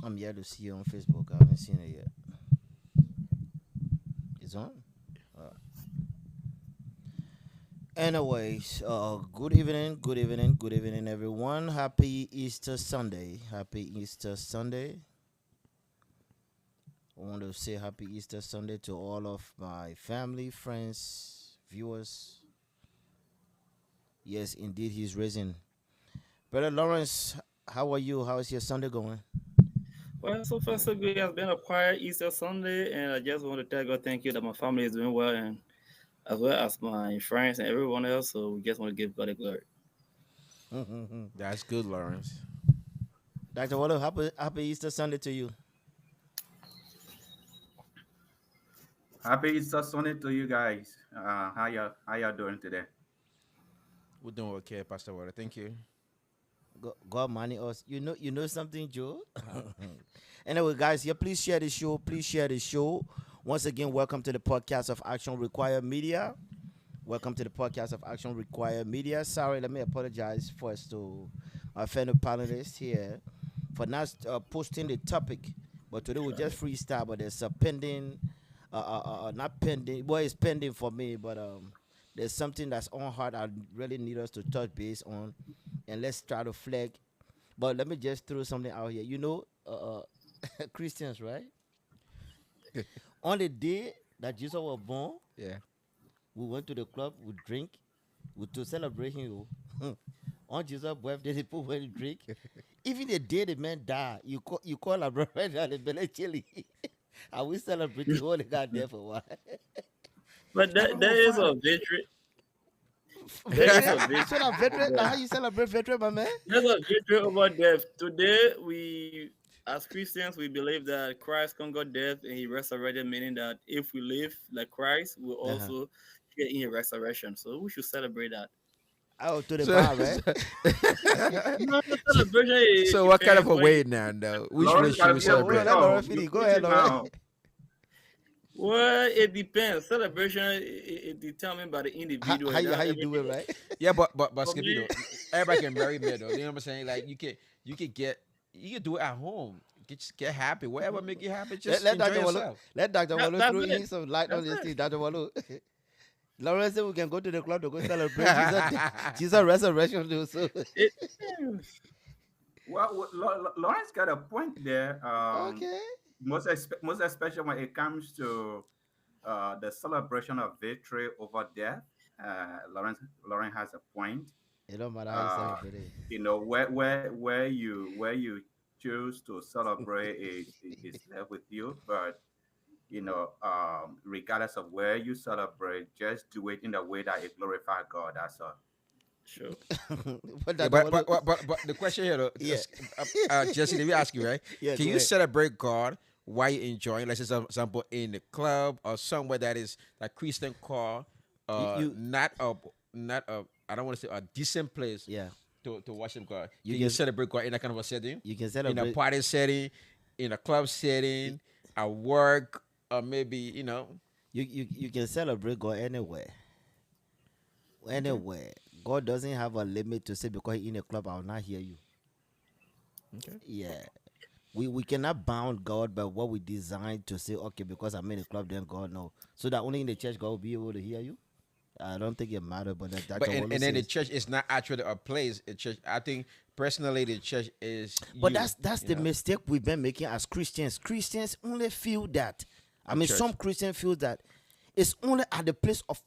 I'm yet to see you on Facebook. I haven't seen it yet. It's on. Uh, Anyways, good evening, good evening, good evening, everyone. Happy Easter Sunday. Happy Easter Sunday. I want to say happy Easter Sunday to all of my family, friends, viewers. Yes, indeed, he's risen. Brother Lawrence, how are you? How is your Sunday going? Well, so far so good. It's been a quiet Easter Sunday, and I just want to tell God thank you that my family is doing well, and as well as my friends and everyone else. So we just want to give God the glory. That's good, Lawrence. Dr. Wallo, happy Easter Sunday to you. Happy Easter Sunday to you guys. How y'all doing today? We're doing okay, Pastor Water. Thank you. God money us. You know something, Joe? Anyway, guys, yeah, please share the show. Please share the show. Once again, welcome to the podcast of Action Required Media. Welcome to the podcast of Action Required Media. Sorry, let me apologize first to my fellow panelists here for not posting the topic. But today we just freestyle, but there's a pending, not pending, well, it's pending for me, but there's something that's on heart I really need us to touch base on, and let's try to flag. But let me just throw something out here. Christians, right? On the day that Jesus was born, Yeah. we went to the club, we drink, we to celebrate him. On Jesus' birthday, people went to drink. Even the day the man died, you call a brother and the belly chili. And we celebrate the holy God there for a while. But Everyone there is fine. a victory. There is Veteran? a victory. So that veteran, now how you celebrate veteran, my man? There's a victory over death. Today, we as Christians we believe that Christ conquered death and He resurrected, meaning that if we live like Christ, we'll Uh-huh. also share in His resurrection. So we should celebrate that. Oh, to the So, bar, right? No, the so, celebration it so what kind of depends a where you. way now, though? Which way Lawrence should gotta we be a Hold on, celebrate? let preacher. Lauren You're finish. Go ahead, preaching Lauren. now. Well, it depends. Celebration it determined by the how, individual. how And you not how you every do it, right? Yeah, but for me, Skipito, everybody can marry me though. You know what I'm saying? Like you can get you can do it at home. Just get happy. Whatever make you happy, let, just let enjoy Dr. Wallo yourself. throw that's in it. some light on That's this it. thing, Dr. Wallo. Lauren said we can go to the club to go celebrate Jesus resurrection too. So It depends. Well, Lawrence got a point there. okay. Most especially when it comes to the celebration of victory over death. Lawrence has a point. It don't matter how you Uh, celebrate it. where you choose to celebrate is left with you, but regardless of where you celebrate, just do it in a way that it glorifies God. That's all. Sure. But Yeah, Dr. Wallo, but the question here, though, yeah. Jesse, let me ask you, right? Yeah, Can go you ahead. celebrate God while you're enjoying, let's say, some example, in the club or somewhere that is like Christian call, You not a, I don't want to say a decent place yeah. to worship God. You Can you can celebrate God in that kind of a setting, you can in a celebrate party setting, in a club setting, at work, or maybe you can celebrate God anywhere. Okay, Anywhere. God doesn't have a limit to say because he in a club I will not hear you. okay. Yeah. We cannot bound God by what we designed to say, okay, because I'm in a club, then God no. So that only in the church God will be able to hear you. I don't think it matters, but that But Dr. Wallo and then the says. church is not actually a place. A church, I think personally, the church is But you. that's You the know, mistake we've been making as Christians. Christians only feel that. I a mean, some church Christians feel that it's only at the place of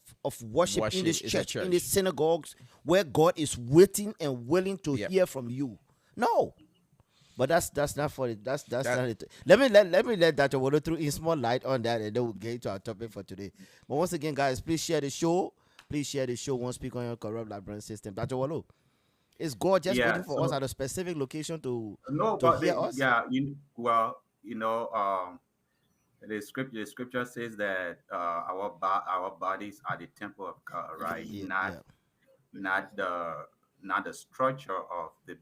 worship in worship this is a church, in the church. synagogues, where God is waiting and willing to Yep. hear from you. No, but that's not for it. That's That not it. Let Dr. Wado through in small light on that, and then we'll get to our topic for today. But once again, guys, please share the show. Please share the show. One speak on your corrupt library system. Dr. Wado, is God just Yeah. waiting for us So at a specific location no, to but hear us? yeah, the scripture says that our bodies are the temple of God, right? Yeah, Not yeah. not the not the structure of the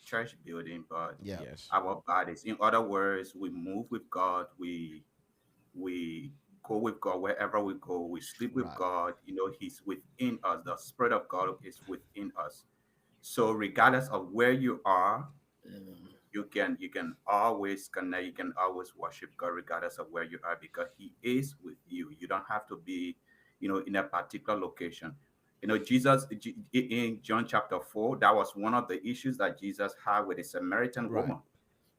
church building, but Yeah. yes. our bodies. In other words, we move with God. We go with God wherever we go. We sleep with Right. God. He's within us. The Spirit of God is within us. So regardless of where you are, you can always connect, you can always worship God regardless of where you are, because He is with you. You don't have to be, in a particular location. Jesus in John chapter 4, that was one of the issues that Jesus had with a Samaritan Right. woman.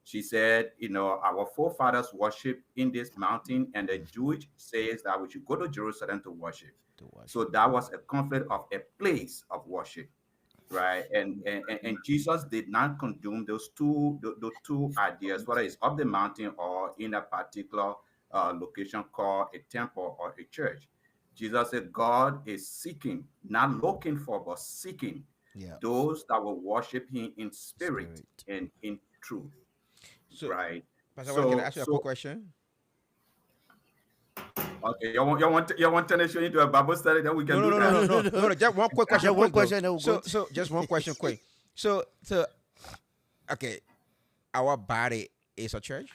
She said, our forefathers worship in this mountain, and the Jewish says that we should go to Jerusalem to worship. To So worship. that was a conflict of a place of worship, right? And Jesus did not condone the two ideas, whether it's up the mountain or in a particular location called a temple or a church. Jesus said God is seeking, not looking for, but seeking Yeah. those that will worship Him in spirit Spirit. and in truth, So, right? Pastor Wale, can I So, ask you a quick so question? okay, you want to turn into a Bible study, then we can No, no, do no, no, that. no, no, no, no. Just one quick question, Just one quick though. question, then we'll go. So just one question, quick. So, okay, our body is a church.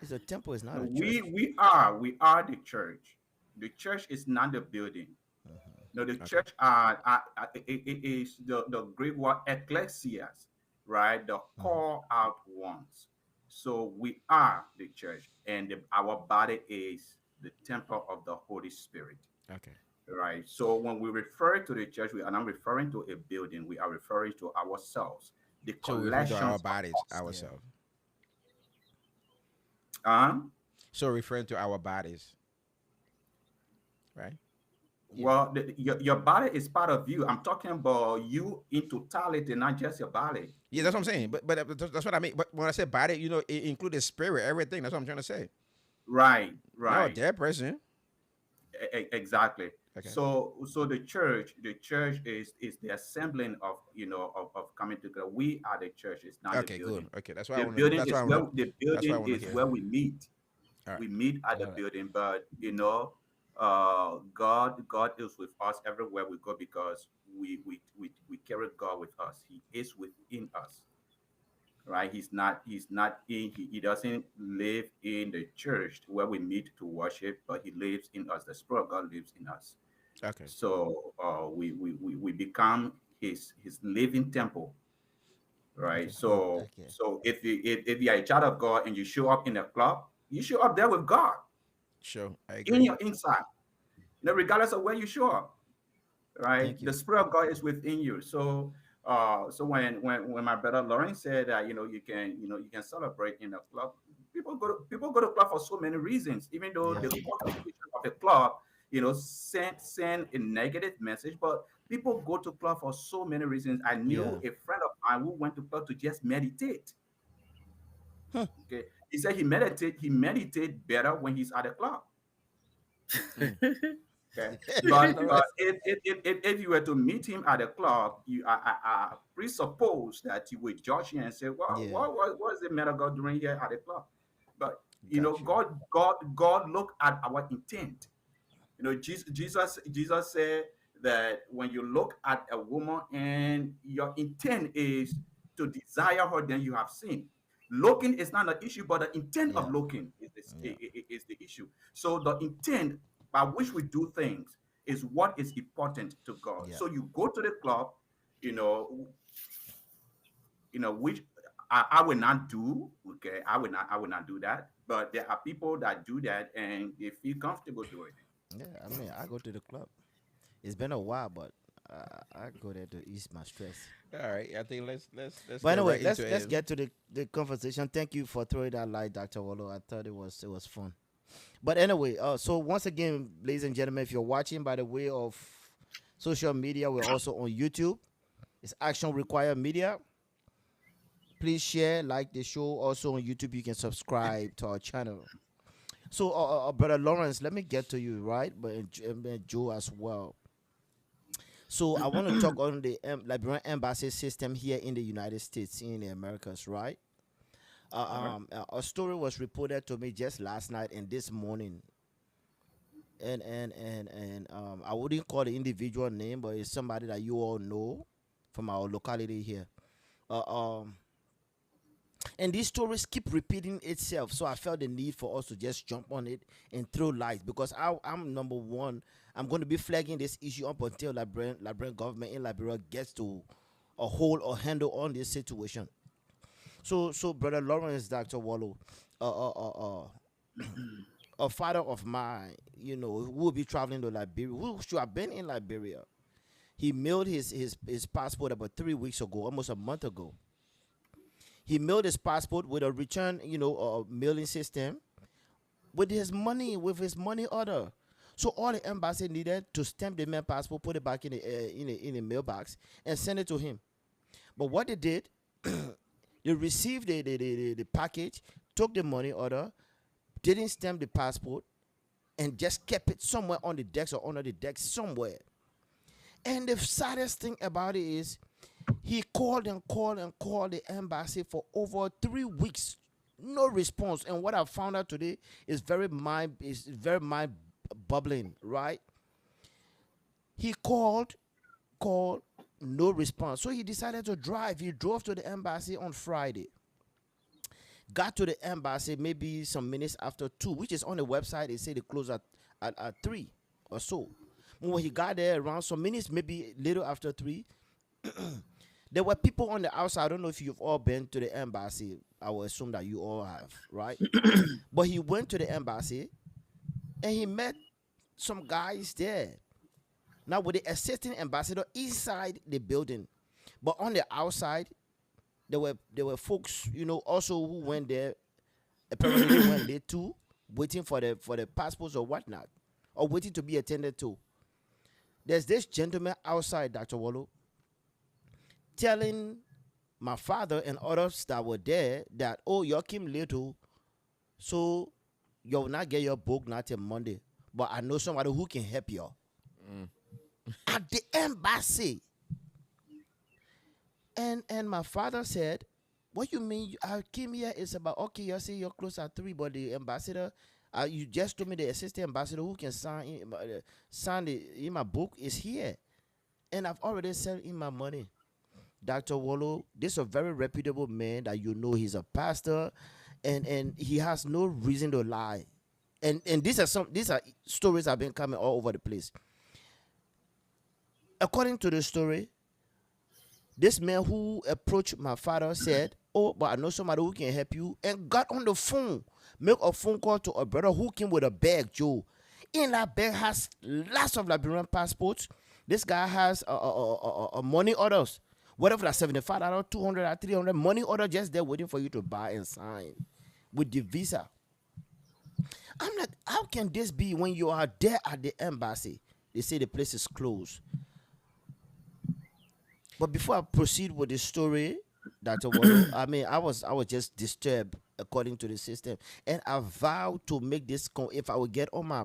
It's a temple. It's not No, a we church. we are we are the church. The church is not the building. No, the Okay. church it is the Greek word ecclesias, right? The call out ones. So we are the church, and our body is the temple of the Holy Spirit, Okay. right? So when we refer to the church, we are not referring to a building. We are referring to ourselves, the So we refer to our collections of bodies us. Yeah. ourselves. Um, So referring to our bodies, right? Yeah. well, your body is part of you. I'm talking about you in totality, not just your body. Yeah, that's what I'm saying. But that's what I mean. But when I say body, it includes spirit, everything. That's what I'm trying to say. Right, Not a right. dead person. Exactly. Okay. So the church is the assembling of of coming together. We are the church. It's not the Okay. Good. building. Okay. That's why I The want to. building That's why I is want where to. the That's why I building want to is hear. where we meet. All right. We meet at the All right. building, but God is with us everywhere we go, because we carry God with us. He is within us, right? He's not he doesn't live in the church where we meet to worship, but he lives in us. The Spirit of God lives in us. Okay. So we become his living temple, right? Okay. Good. Okay. So if you are a child of God and you show up in a club, you show up there with God Sure. I in agree. your inside, regardless of where you show up, right? Thank The you. Spirit of God is within you. So when my brother Lawrence said that you can celebrate in a club, people go to club for so many reasons. Even though Yeah. the qualification of a club, send a negative message, but people go to club for so many reasons. I knew Yeah. a friend of mine who went to club to just meditate. Huh. Okay, he said he meditate better when he's at a club. Mm. Okay, Yeah, but Lawrence. if you were to meet him at a club, I presuppose that you would judge him and say, "Well, Yeah. what is the man of God doing here at a club?" But Got you. God look at our intent. Jesus said that when you look at a woman and your intent is to desire her, then you have sinned. Looking is not an issue, but the intent of Yeah. looking Yeah. is the issue. So the intent by which we do things is what is important to God. Yeah. So you go to the club, you know, which I will not do. Okay, I will not do that. But there are people that do that and they feel comfortable doing it. Yeah. I mean, I go to the club. It's been a while, but I go there to ease my stress. All right. I think let's But get anyway, right let's into let's it. get to the conversation. Thank you for throwing that light, Dr. Wallo. I thought it was fun. But anyway, so once again, ladies and gentlemen, if you're watching by the way of social media, we're also on YouTube. It's Action Require Media. Please share, like the show. Also on YouTube, you can subscribe to our channel. So, brother Lawrence, let me get to you, right? But and Joe as well. So, I want to talk on the Liberian embassy system here in the United States, in the Americas, right? All right. A story was reported to me just last night and this morning, and I wouldn't call the individual name, but it's somebody that you all know from our locality here. Uh, um, and these stories keep repeating itself, so I felt the need for us to just jump on it and throw light because I'm number one. I'm going to be flagging this issue up until Liberian government in Liberia gets to a hold or handle on this situation. So brother Lawrence, Dr. Wallow, a father of mine, who will be traveling to Liberia, who should have been in Liberia. He mailed his passport about 3 weeks ago, almost a month ago. He mailed his passport with a return, mailing system with his money order. So all the embassy needed to stamp the man passport, put it back in the mailbox, and send it to him. But what they did, they received the package, took the money order, didn't stamp the passport, and just kept it somewhere on the decks or under the deck somewhere. And the saddest thing about it is he called and called and called the embassy for over 3 weeks. No response. And what I found out today is very mind bubbling, right? He called, no response. So he decided to drive. He drove to the embassy on Friday. Got to the embassy maybe some minutes after 2, which is on the website. They say they close at 3 or so. When he got there around some minutes, maybe little after 3, there were people on the outside. I don't know if you've all been to the embassy. I will assume that you all have, right? But he went to the embassy and he met some guys there. Now with the assistant ambassador inside the building, but on the outside, there were folks, also who went there. Apparently, they went there too, waiting for the passports or whatnot, or waiting to be attended to. There's this gentleman outside, Dr. Wallow, telling my father and others that were there that, oh, you came little, so you'll not get your book not till Monday. But I know somebody who can help you. At the embassy. And my father said, what you mean? I came here, it's about, okay, you say you're close at 3, but the ambassador, you just told me the assistant ambassador who can sign in my book is here. And I've already sent in my money. Dr. Wallow, this is a very reputable man that he's a pastor, and he has no reason to lie. And these are stories that have been coming all over the place. According to the story, this man who approached my father said, oh, but I know somebody who can help you, and got on the phone, make a phone call to a brother who came with a bag, Joe. In that bag has lots of Liberian passports. This guy has a money orders. Whatever that's $75, $200, $300, money order just there waiting for you to buy and sign with the visa. I'm like, how can this be when you are there at the embassy? They say the place is closed. But before I proceed with the story, Dr. Wallow, I was just disturbed according to the system, and I vowed to make this. If I would get on my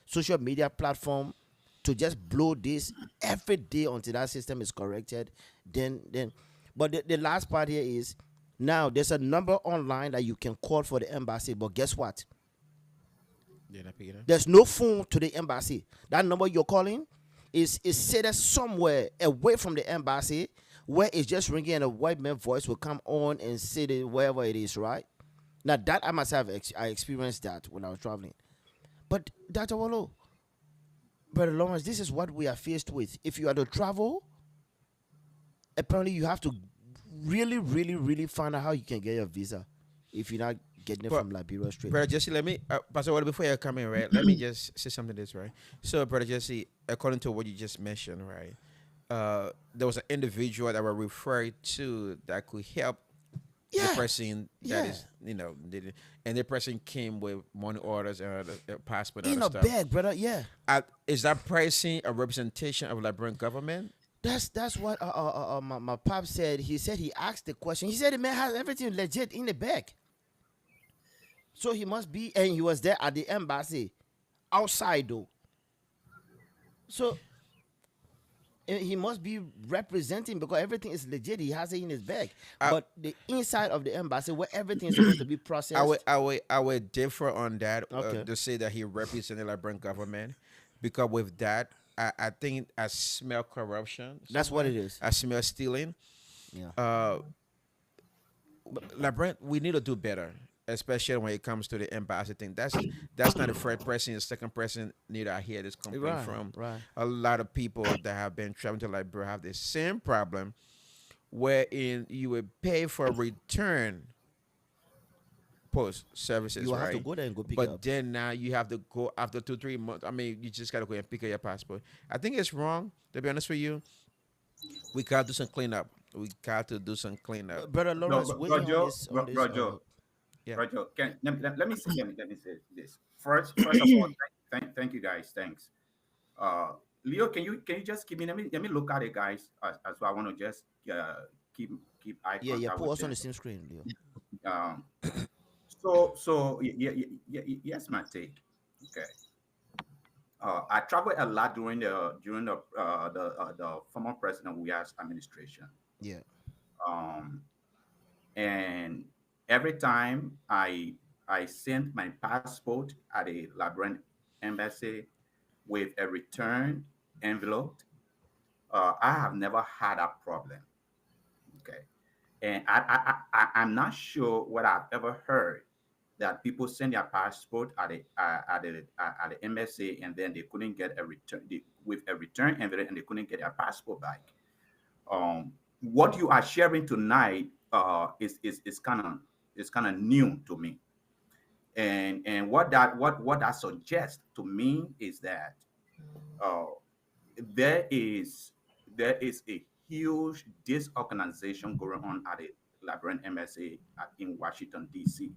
social media platform to just blow this every day until that system is corrected, then. But the last part here is now there's a number online that you can call for the embassy, but guess what? There's no phone to the embassy. That number you're calling is set somewhere away from the embassy where it's just ringing and a white man voice will come on and say it wherever it is, right? Now that I must have I experienced that when I was traveling. But Dr. Wallow, Brother Lawrence, this is what we are faced with. If you are to travel, apparently you have to really, really, really find out how you can get your visa if you're not getting it from Liberia straight. Brother Jesse, let me, Pastor Wallow, before you come in, right, let me just say something this, right? So, Brother Jesse, according to what you just mentioned, right, there was an individual that were referred to that could help the person that is, and the person came with money orders and a passport and in a stuff. bag, brother, yeah. Is that person a representation of Liberian government? That's what my pop said. He said he asked the question. He said the man has everything legit in the bag. So he must be, and he was there at the embassy, outside though. So he must be representing because everything is legit. He has it in his bag. But the inside of the embassy, where everything is supposed to be processed, I would differ on that Okay. to say that he represented the Liberian government, because with that, I think I smell corruption. that's what it is. I smell stealing. Yeah. Liberian, we need to do better, especially when it comes to the embassy thing. That's not the first person. The second person neither I hear this complaint Right, from. right. A lot of people that have been traveling to Liberia have the same problem wherein you will pay for return post You services, will have to right? go there and go pick it But up. then now you have to go after 2 3 months. I mean, you just gotta go and pick up your passport. I think it's wrong. To be honest with you, we gotta do some cleanup. We got to do some cleanup. Brother No, Lawrence, weighing on Roger, this on this Roger, Yeah. Roger. Let me say this first of all. Thank you guys. Thanks. Uh, Leo, can you just give me let me look at it, guys. As well. I want to just keep keep eye yeah, yeah, contact put with us on them. the same screen, Leo. Um, yes, my take. Okay. I traveled a lot during the former president Weah's administration. Yeah. Um, and every time I sent my passport at a Liberian embassy with a return envelope, I have never had a problem. Okay, and I'm not sure what I've ever heard that people send their passport at the embassy and then they couldn't get a return with a return envelope and they couldn't get their passport back. What you are sharing tonight is kind of new to me, and what that suggests to me is that uh, there is there is a huge disorganization going on at the Liberian embassy in Washington D.C.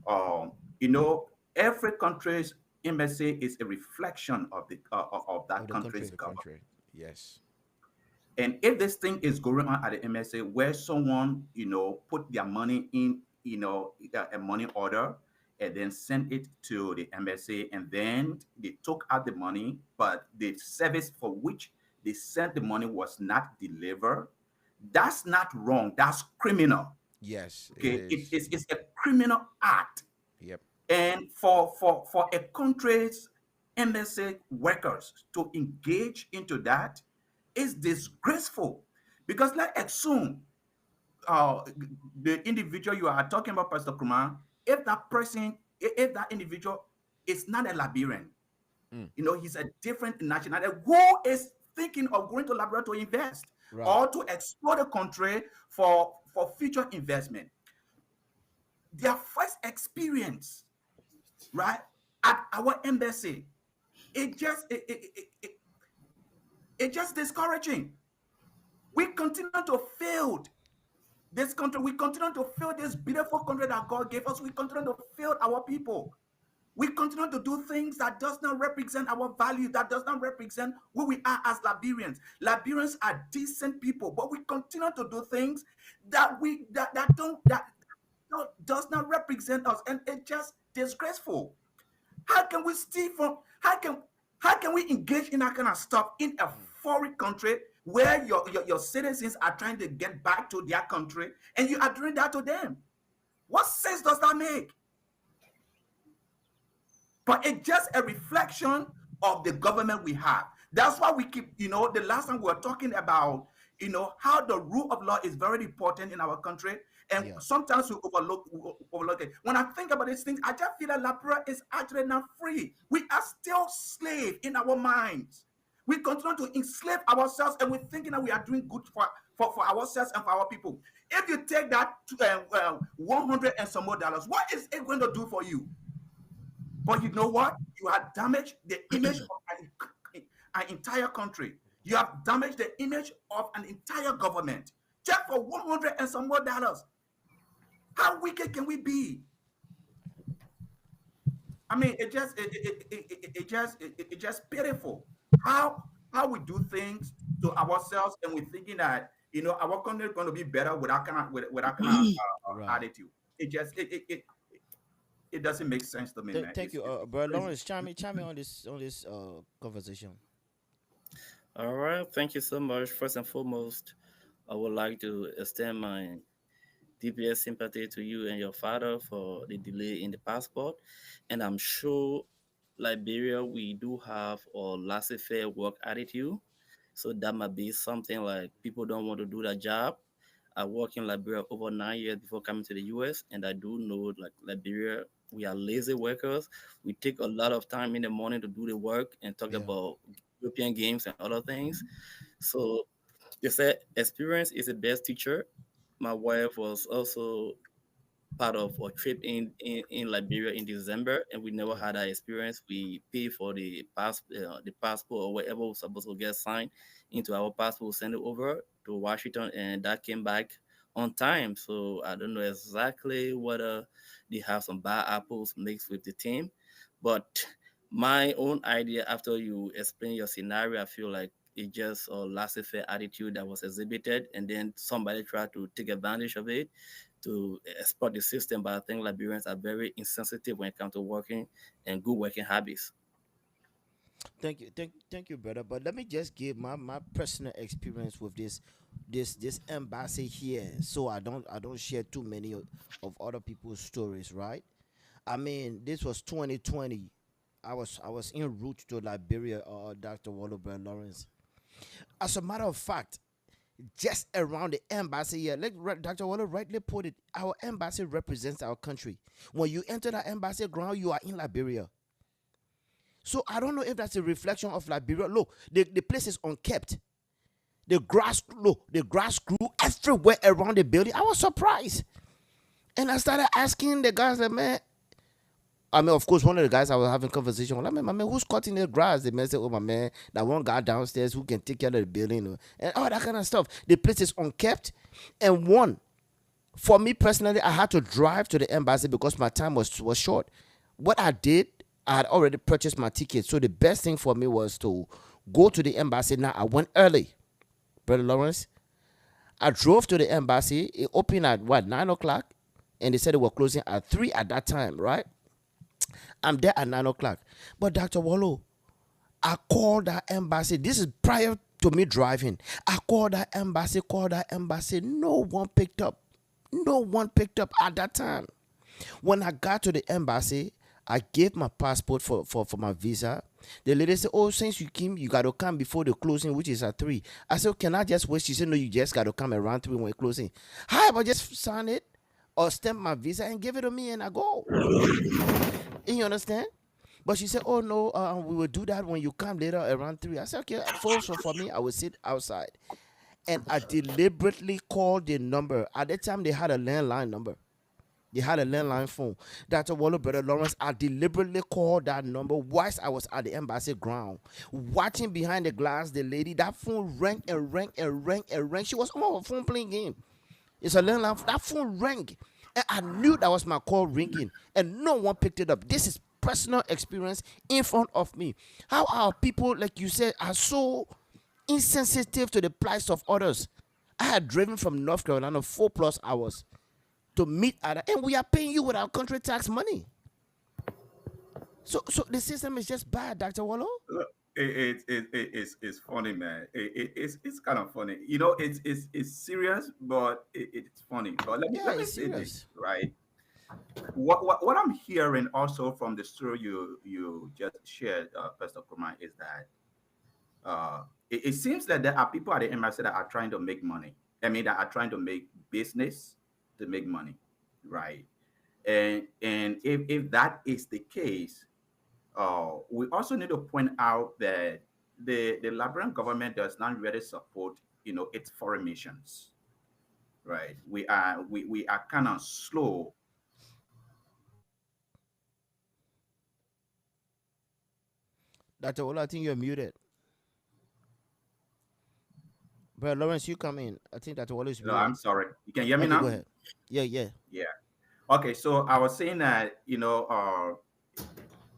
Um, you know, every country's embassy is a reflection of Of that the Of country's country. the government. country. Yes. And if this thing is going on at the MSA where someone, put their money in, a money order and then sent it to the MSA and then they took out the money, but the service for which they sent the money was not delivered, that's not wrong. That's criminal. Yes, it Okay. It is. is it's a criminal act. Yep. And for a country's embassy workers to engage into that is disgraceful. Because let's assume uh, the individual you are talking about, Pastor Kuma, if that individual is not a Liberian, Mm. he's a different nationality who is thinking of going to Liberia to invest Right. or to explore the country for future investment. Their first experience, right, at our embassy, it just it just discouraging. We continue to fail this country. We continue to fail this beautiful country that God gave us. We continue to fail our people. We continue to do things that does not represent our value, that does not represent who we are as Liberians. Liberians are decent people, but we continue to do things that does not represent us, and it's just disgraceful. How can we steal from? How can we engage in that kind of stuff in a foreign country where your citizens are trying to get back to their country and you are doing that to them? What sense does that make? But it's just a reflection of the government we have. That's why we keep, the last time we were talking about, how the rule of law is very important in our country. And Yeah. sometimes we overlook it. When I think about these things, I just feel that Liberia is actually not free. We are still slave in our minds. We continue to enslave ourselves and we're thinking that we are doing good for ourselves and for our people. If you take that to 100 and some more dollars, what is it going to do for you? But you know what? You have damaged the image of an entire country. You have damaged the image of an entire government just for 100 and some more dollars. How wicked can we be? I mean, it just pitiful how we do things to ourselves, and we're thinking that our country is going to be better with that kind of attitude. It doesn't make sense to me, man. Thank It's you, it's brother crazy. Lawrence. Chime in on this conversation. All right, thank you so much. First and foremost, I would like to extend my deepest sympathy to you and your father for the delay in the passport. And I'm sure Liberia, we do have a laissez-faire work attitude. So that might be something like people don't want to do their job. I worked in Liberia over 9 years before coming to the US, and I do know like Liberia, we are lazy workers. We take a lot of time in the morning to do the work and talk Yeah. about European games and other things. So They said experience is the best teacher. My wife was also part of a trip in Liberia in December, and we never had that experience. We paid for the passport or whatever was supposed to get signed into our passport, send it over to Washington, and that came back on time. So I don't know exactly whether they have some bad apples mixed with the team, but my own idea after you explain your scenario, I feel like it's just a laissez-faire attitude that was exhibited, and then somebody tried to take advantage of it to exploit the system. But I think Liberians are very insensitive when it comes to working and good working habits. Thank you, brother. But let me just give my personal experience with this embassy here, so I don't share too many of other people's stories, right? I mean, this was 2020. I was en route to Liberia, Dr. Wallace Lawrence. As a matter of fact, just around the embassy here, like Dr. Waller rightly put it, our embassy represents our country. When you enter the embassy ground, you are in Liberia. So I don't know if that's a reflection of Liberia. Look, the place is unkept. The grass grew everywhere around the building. I was surprised. And I started asking the guys, like, man, I mean, of course, one of the guys I was having conversation with, I mean, my man, who's cutting the grass? The man said, oh, my man, that one guy downstairs who can take care of the building and all that kind of stuff. The place is unkept. And for me personally, I had to drive to the embassy because my time was short. What I did, I had already purchased my ticket. So the best thing for me was to go to the embassy. Now, I went early, Brother Lawrence. I drove to the embassy. It opened at, 9 o'clock? And they said they were closing at 3 at that time, right? I'm there at 9 o'clock. But Dr. Wallo, I called that embassy. This is prior to me driving. I called that embassy. No one picked up. No one picked up at that time. When I got to the embassy, I gave my passport for my visa. The lady said, oh, since you came, you got to come before the closing, which is at 3. I said, can I just wait? She said, no, you just got to come around 3 when it's closing. How about just sign it or stamp my visa and give it to me and I go? You understand? But she said, oh, no, we will do that when you come later around 3. I said, okay, for me, I will sit outside. And I deliberately called the number. At that time, they had a landline number. They had a landline phone. Dr. Waller, Brother Lawrence, I deliberately called that number whilst I was at the embassy ground. Watching behind the glass, the lady, that phone rang and rang and rang and rang. She was on her phone playing game. It's a landline. That phone rang. And I knew that was my call ringing. And no one picked it up. This is personal experience in front of me. How our people, like you said, are so insensitive to the plights of others. I had driven from North Carolina 4+ hours to meet other, and we are paying you with our country tax money. So the system is just bad, Dr. Wallo. Look, it's funny, man. It's kind of funny. It's serious, but it's funny. But let me Yeah, let me it's say this, serious. right? What I'm hearing also from the story you just shared, Pastor Kuma, is that it seems that there are people at the embassy that are trying to make money. I mean, that are trying to make business to make money, right? And if that is the case, we also need to point out that the Liberian government does not really support, its foreign missions, right? We are kind of slow. Dr. Wallo, I think you're muted. Brother Lawrence, you come in. I think Dr. Wallo is No, muted. I'm sorry. You can hear me Okay, go now? ahead. Yeah, yeah. Yeah. Okay. So I was saying that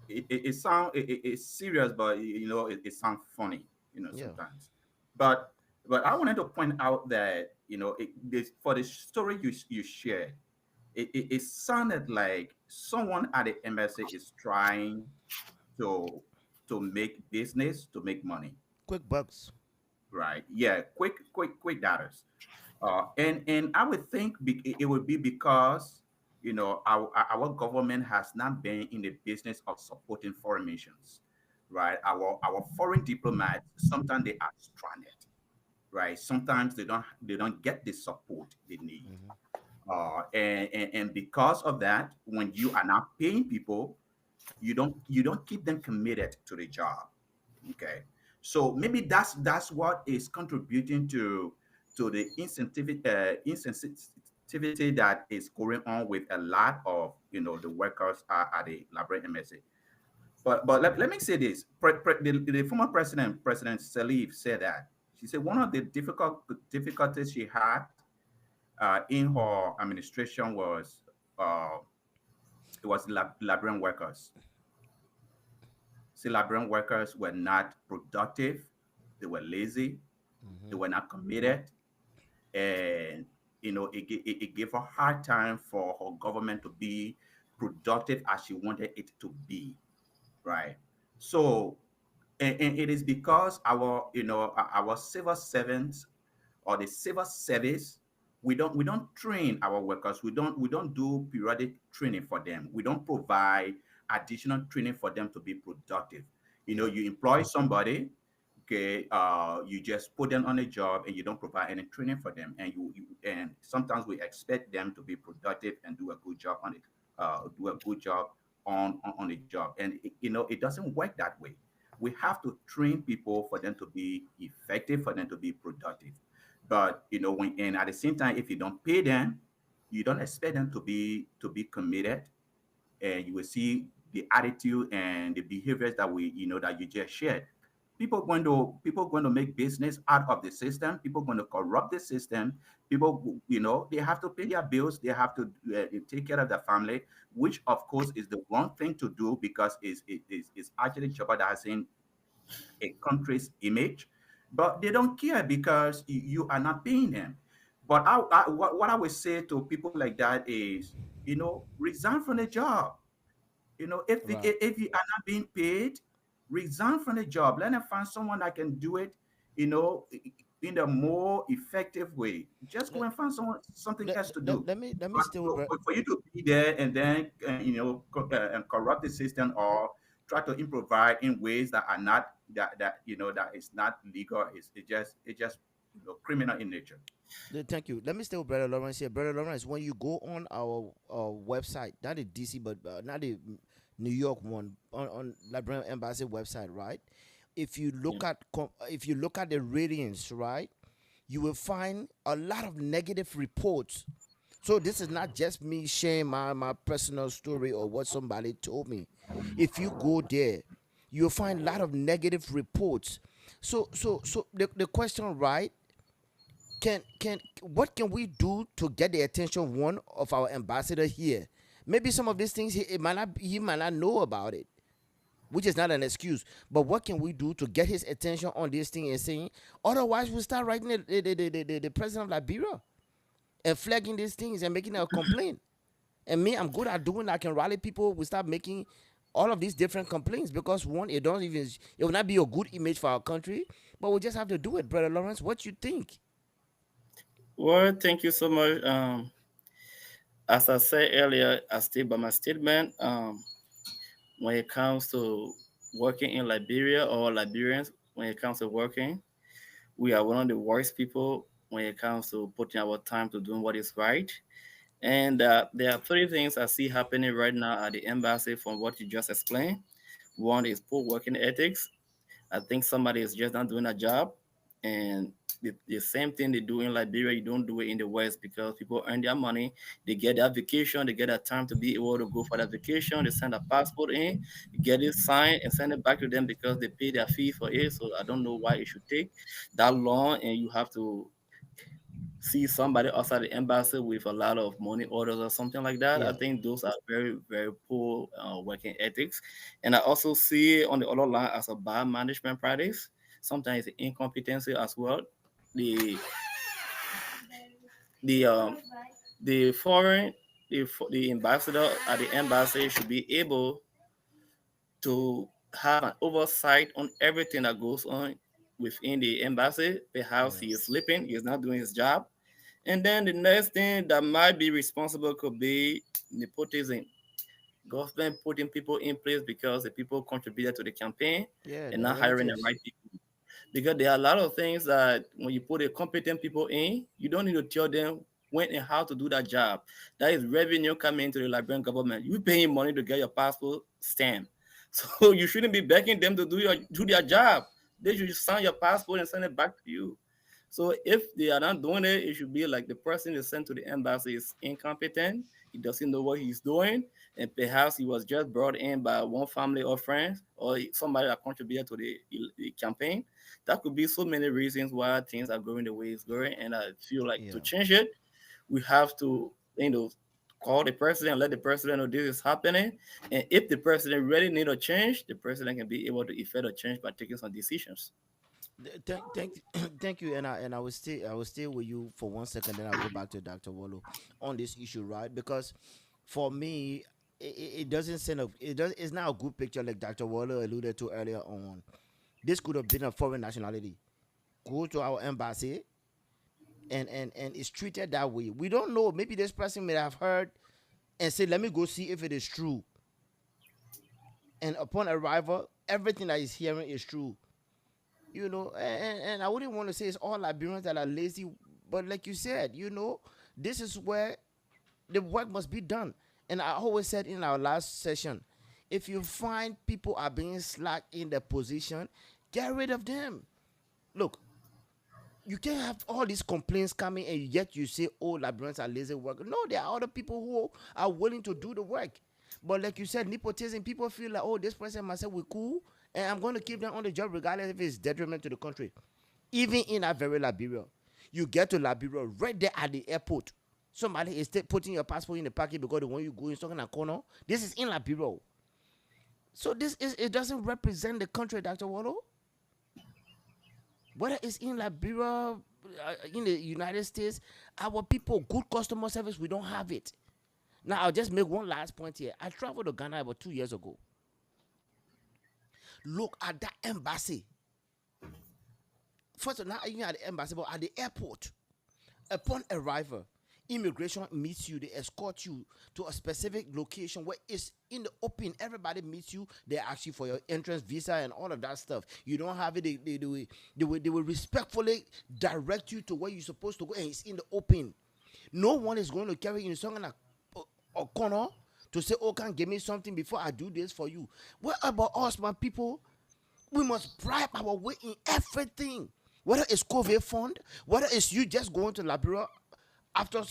it sound it's serious, but it sounds funny, Yeah. sometimes. But I wanted to point out that for the story you shared, it sounded like someone at the embassy is trying to make business to make money, Quick bucks. right? Yeah, quick dollars. And I would think it would be because our government has not been in the business of supporting foreign missions, right? Our foreign diplomats sometimes they are stranded, right? Sometimes they don't get the support they need, and because of that, when you are not paying people, you don't keep them committed to the job. Okay. So maybe that's what is contributing to the insensitivity that is going on with a lot of the workers at the Liberian embassy. But let me say this: the former President Salif said that she said one of the difficulties she had in her administration was uh, it was Liberian workers. See, Liberian workers were not productive, they were lazy, they Mm-hmm. were not committed, and it gave her hard time for her government to be productive as she wanted it to be, right? So, and it is because our civil servants or the civil service, we don't train our workers. We don't do periodic training for them. We don't provide additional training for them to be productive. Yeah. You employ somebody, okay, you just put them on a job and you don't provide any training for them, and and sometimes we expect them to be productive and do a good job on it, on the job, and it doesn't work that way. We have to train people for them to be effective, for them to be productive. But when and at the same time, if you don't pay them, you don't expect them to be committed, and you will see the attitude and the behaviors that you just shared. People going to make business out of the system. People going to corrupt the system. People, they have to pay their bills. They have to take care of their family, which of course is the wrong thing to do because it's actually jeopardizing a country's image, but they don't care because you are not paying them. But what I would say to people like that is, resign from the job. Right. If you are not being paid, resign from the job. Let them find someone that can do it, you know, in a more effective way. Just go Let, and find something let, else to let, do. let me But still for you to be there and then and corrupt the system or try to improvise in ways that are not that is not legal. It's just criminal in nature. Thank you. Let me stay with Brother Lawrence here. Brother Lawrence, when you go on our website, not the DC, but not the New York one, on Liberian Embassy website, right? Yeah. If you look at the ratings, right, you will find a lot of negative reports. So this is not just me sharing my personal story or what somebody told me. If you go there, you'll find a lot of negative reports. So the question, right? Can what can we do to get the attention of one of our ambassador here? Maybe some of these things he might not know about it, which is not an excuse. But what can we do to get his attention on this thing and saying? Otherwise, we start writing the president of Liberia and flagging these things and making a complaint. And me, I'm good at doing. I can rally people. We start making all of these different complaints because one, it will not be a good image for our country. But we just have to do it, brother Lawrence. What you think? Well, thank you so much. As I said earlier, I stick by my statement. When it comes to working in Liberia or Liberians, when it comes to working, we are one of the worst people when it comes to putting our time to doing what is right. And there are three things I see happening right now at the embassy from what you just explained. One is poor working ethics. I think somebody is just not doing a job. And the same thing they do in Liberia, you don't do it in the West because people earn their money. They get their vacation, they get that time to be able to go for that vacation. They send a passport in, get it signed, and send it back to them because they pay their fee for it. So I don't know why it should take that long and you have to see somebody outside the embassy with a lot of money orders or something like that. I Yeah. think those are very, very poor working ethics. And I also see it on the other line as a bad management practice. Sometimes it's incompetency as well. The the um, the foreign the ambassador at the embassy should be able to have an oversight on everything that goes on within the embassy. Perhaps Yeah. he is sleeping, he is not doing his job. And then the next thing that might be responsible could be nepotism. Government putting people in place because the people contributed to the campaign Yeah, and not hiring the narratives. right people. Because there are a lot of things that when you put a competent people in, you don't need to tell them when and how to do that job. That is revenue coming into the Liberian government. You paying money to get your passport stamp. So you shouldn't be begging them to do their job. They should sign your passport and send it back to you. So if they are not doing it, it should be like the person is sent to the embassy is incompetent. He doesn't know what he's doing, and perhaps he was just brought in by one family or friends or somebody that contributed to the campaign. That could be so many reasons why things are going the way it's going. And I feel like to Yeah. change it, we have to, call the president, let the president know this is happening. And if the president really need a change, the president can be able to effect a change by taking some decisions. Thank thank you, and I will stay with you for 1 second, then I'll go back to Dr. Wallo on this issue, right? Because for me, it doesn't send a it does it's not a good picture like Dr. Wallo alluded to earlier on. This could have been a foreign nationality. Go to our embassy and it's treated that way. We don't know. Maybe this person may have heard and said, "Let me go see if it is true." And upon arrival, everything that he's hearing is true. And I wouldn't want to say it's all Liberians that are lazy, but like you said, this is where the work must be done. And I always said in our last session, if you find people are being slack in their position, get rid of them. Look, you can't have all these complaints coming and yet you say, oh, Liberians are lazy workers. No, there are other people who are willing to do the work. But like you said, nepotism, people feel like, oh, this person must say we're cool, and I'm going to keep them on the job regardless if it's detriment to the country. Even in a very Liberia, you get to Liberia right there at the airport. Somebody is putting your passport in the pocket because the one you go is talking a corner. This is in Liberia. So it doesn't represent the country, Dr. Wallo. Whether it's in Liberia, in the United States, our people, good customer service, we don't have it. Now, I'll just make one last point here. I traveled to Ghana about 2 years ago. Look at that embassy. First of all, not even at the embassy, but at the airport. Upon arrival, immigration meets you. They escort you to a specific location where it's in the open. Everybody meets you. They ask you for your entrance visa and all of that stuff. You don't have it. They will respectfully direct you to where you're supposed to go, and it's in the open. No one is going to carry you in something like a corner to say, oh, can give me something before I do this for you. What about us, my people? We must bribe our way in everything. Whether it's COVID fund, whether it's you just going to Liberia after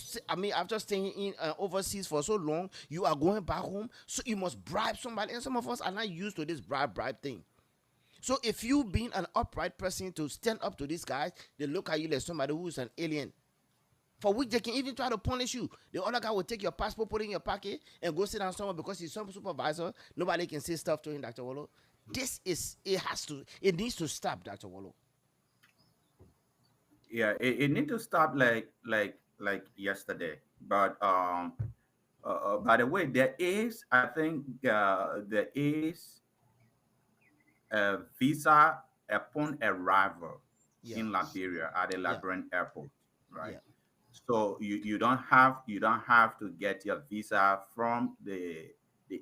staying in overseas for so long, you are going back home, so you must bribe somebody. And some of us are not used to this bribe thing. So if you being an upright person to stand up to these guys, they look at you like somebody who is an alien, for which they can even try to punish you. The other guy will take your passport, put it in your pocket, and go sit down somewhere because he's some supervisor. Nobody can say stuff to him, Dr. Wallo. It needs to stop, Dr. Wallo. Yeah, it need to stop like yesterday. But by the way, I think there is a visa upon arrival Yeah, in Liberia at the yeah, Liberian airport, right? yeah, So you don't have to get your visa from the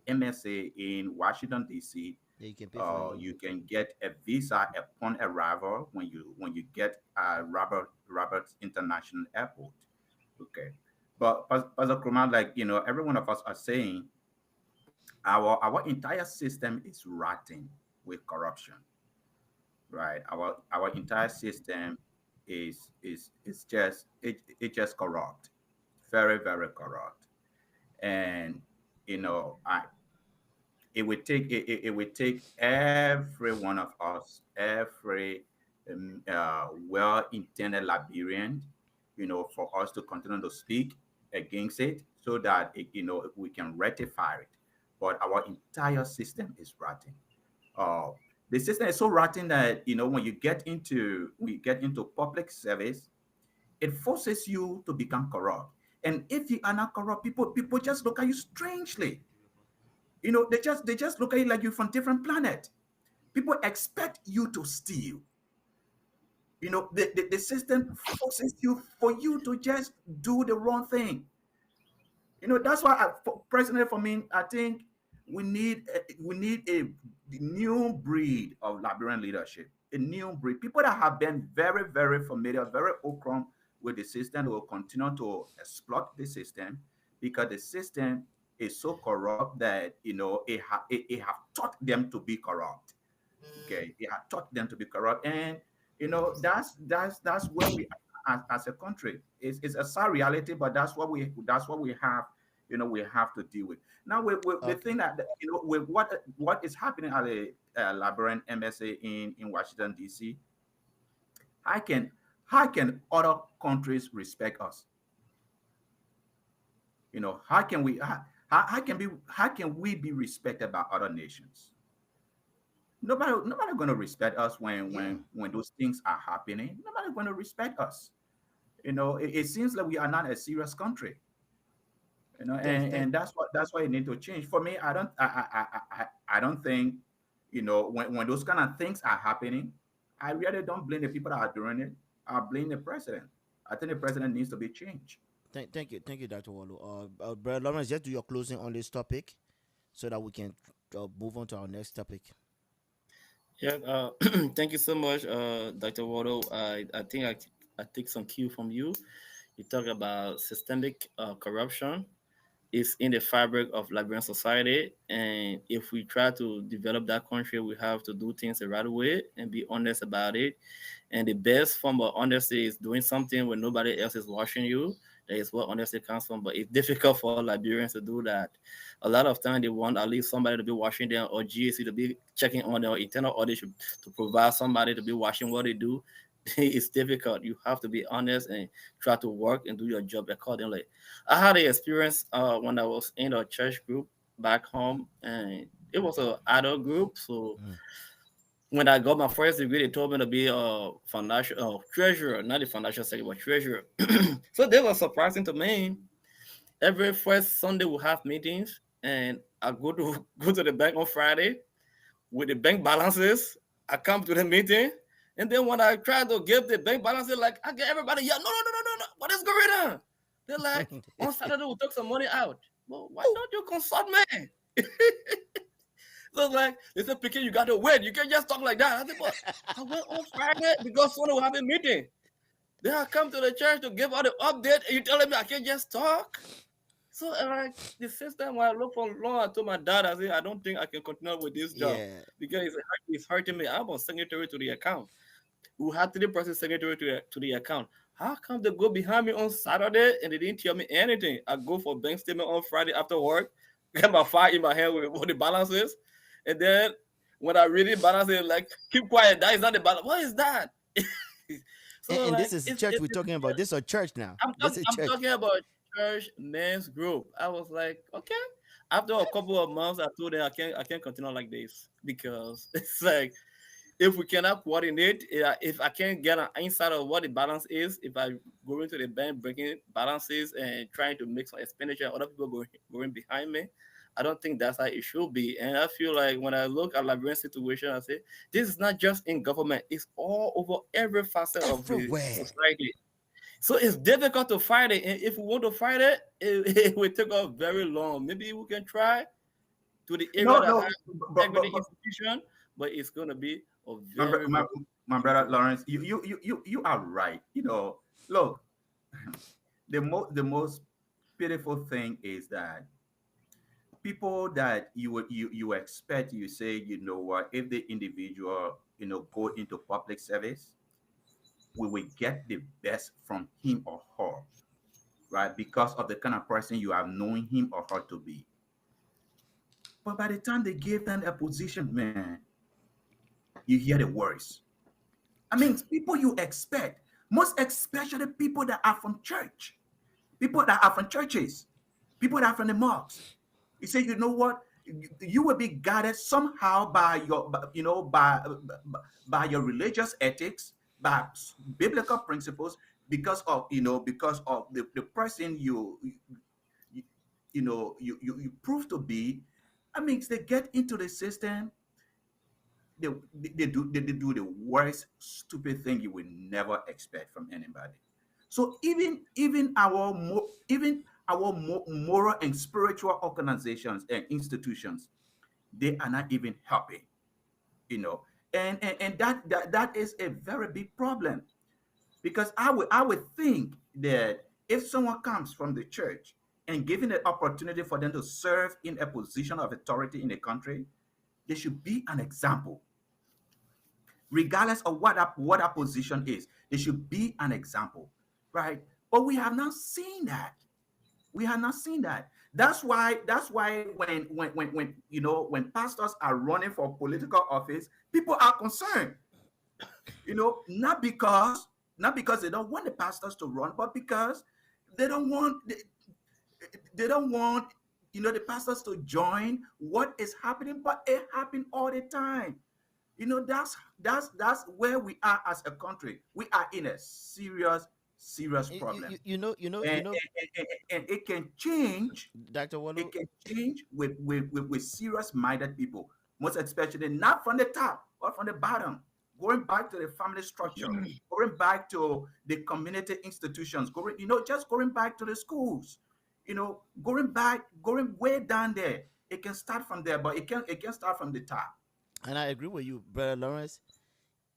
MSA in Washington D.C. yeah. You can pay for your own. You can get a visa upon arrival when you get Roberts International Airport. Okay, but Pastor Krumah, like every one of us are saying, our entire system is rotting with corruption, right? Our entire system is just corrupt, very very corrupt, and I it would take every one of us, every well-intended Liberian, for us to continue to speak against it, so that we can rectify it. But our entire system is rotten. Uh, the system is so rotten that when you get into public service, it forces you to become corrupt. And if you are not corrupt, people just look at you strangely. They just look at you like you're from different planet. People expect you to steal. The system forces you for you to just do the wrong thing. That's why, personally, for me, I think we need a new breed of Liberian leadership. A new breed, people that have been very, very familiar, very okrom with the system, will continue to exploit the system, because the system is so corrupt that it have taught them to be corrupt. Okay, it had taught them to be corrupt, and that's where we as a country. It's a sad reality, but that's what we have. We have to deal with. Now, with the Okay. thing with what is happening at the Liberian embassy in Washington D.C. How can how can other countries respect us? How can we be respected by other nations? Nobody going to respect us when Yeah. those things are happening. Nobody going to respect us. It seems like we are not a serious country. Thanks. And that's why it need to change. For me, I don't think, when those kind of things are happening, I really don't blame the people that are doing it. I blame the president. I think the president needs to be changed. Thank you, Dr. Wallo. Brother Lawrence, just do your closing on this topic so that we can move on to our next topic. Yeah, thank you so much, Dr. Wado. I think I take some cue from you. You talk about systemic corruption is in the fabric of Liberian society, and if we try to develop that country, we have to do things the right way and be honest about it. And the best form of honesty is doing something when nobody else is watching you. That is what honesty comes from. But it's difficult for Liberians to do that. A lot of time they want at least somebody to be watching them, or GSC to be checking on their internal audit to provide somebody to be watching what they do. It's difficult. You have to be honest and try to work and do your job accordingly. I had an experience when I was in a church group back home, and it was an adult group. So Mm. when I got my first degree, they told me to be a financial treasurer, not the financial secretary, but treasurer. So they were surprising to me. Every first Sunday we have meetings, and I go to go to the bank on Friday with the bank balances. I come to the meeting, and then when I try to give the bank balances, like I get everybody, yeah, no, no, no, no, no, no, what is going on? They're like, on Saturday we took some money out. Well, why don't you consult me? So it's like they said, Pikin, you got to wait. You can't just talk like that. I said, but I went on Friday because Sunday we have a meeting. Then I come to the church to give out the update, and you telling me I can't just talk? So like the system when I look for long, I told my dad, I said, I don't think I can continue with this job Yeah. because it's hurting me. I'm a signatory to the account. We had 3 person signatory to the account. How come they go behind me on Saturday and they didn't tell me anything? I go for bank statement on Friday after work, get my file in my hand with what the balance is, and then when I read it, balance is like, keep quiet. That is not the balance. What is that? So And like this is it's church it's we're talking about. This is a church now. I'm This talking is I'm church. talking about church men's group. I was like, okay. After a couple of months, I told them I can't continue like this because it's like if we cannot coordinate, if I can't get an insight of what the balance is, if I go into the bank breaking balances and trying to make some expenditure, other people going behind me. I don't think that's how it should be. And I feel like when I look at Liberian situation, I say this is not just in government; it's all over every facet of the Everywhere. society. So it's difficult to fight it. And if we want to fight it, it will take us very long. Maybe we can try to the area No, that no, has integrity but institution, but it's going to be a my, bro- very, my, very my brother difficult. Lawrence, you are right. Look, the most pitiful thing is that people that you expect, you say, what, if the individual, go into public service, we will get the best from him or her, right? Because of the kind of person you have known him or her to be. But by the time they give them a position, man, you hear the words. I mean, people you expect, most especially people that are from church, people that are from churches, people that are from the mosques. You say, you know what? You will be guided somehow by by your religious ethics, by biblical principles, because of the person you you prove to be. I mean, they get into the system, they, they do the worst stupid thing you will never expect from anybody. So even our moral and spiritual organizations and institutions, they are not even helping, you know and that is a very big problem, because I would think that if someone comes from the church and given the opportunity for them to serve in a position of authority in the country, they should be an example. regardless of what our position is. They should be an example, right? But we have not seen that. We have not seen that. That's why when pastors are running for political office, people are concerned. Not because they don't want the pastors to run, but because they don't want they don't want the pastors to join what is happening, but it happens all the time. That's where we are as a country. We are in a serious problem, and it can change. Dr. It Wallo. can change with serious minded people, most especially not from the top but from the bottom, going back to the family structure, going back to the community institutions, just going back to the schools, going way down there. It can start from there, but it can start from the top. And I agree with you, brother Lawrence.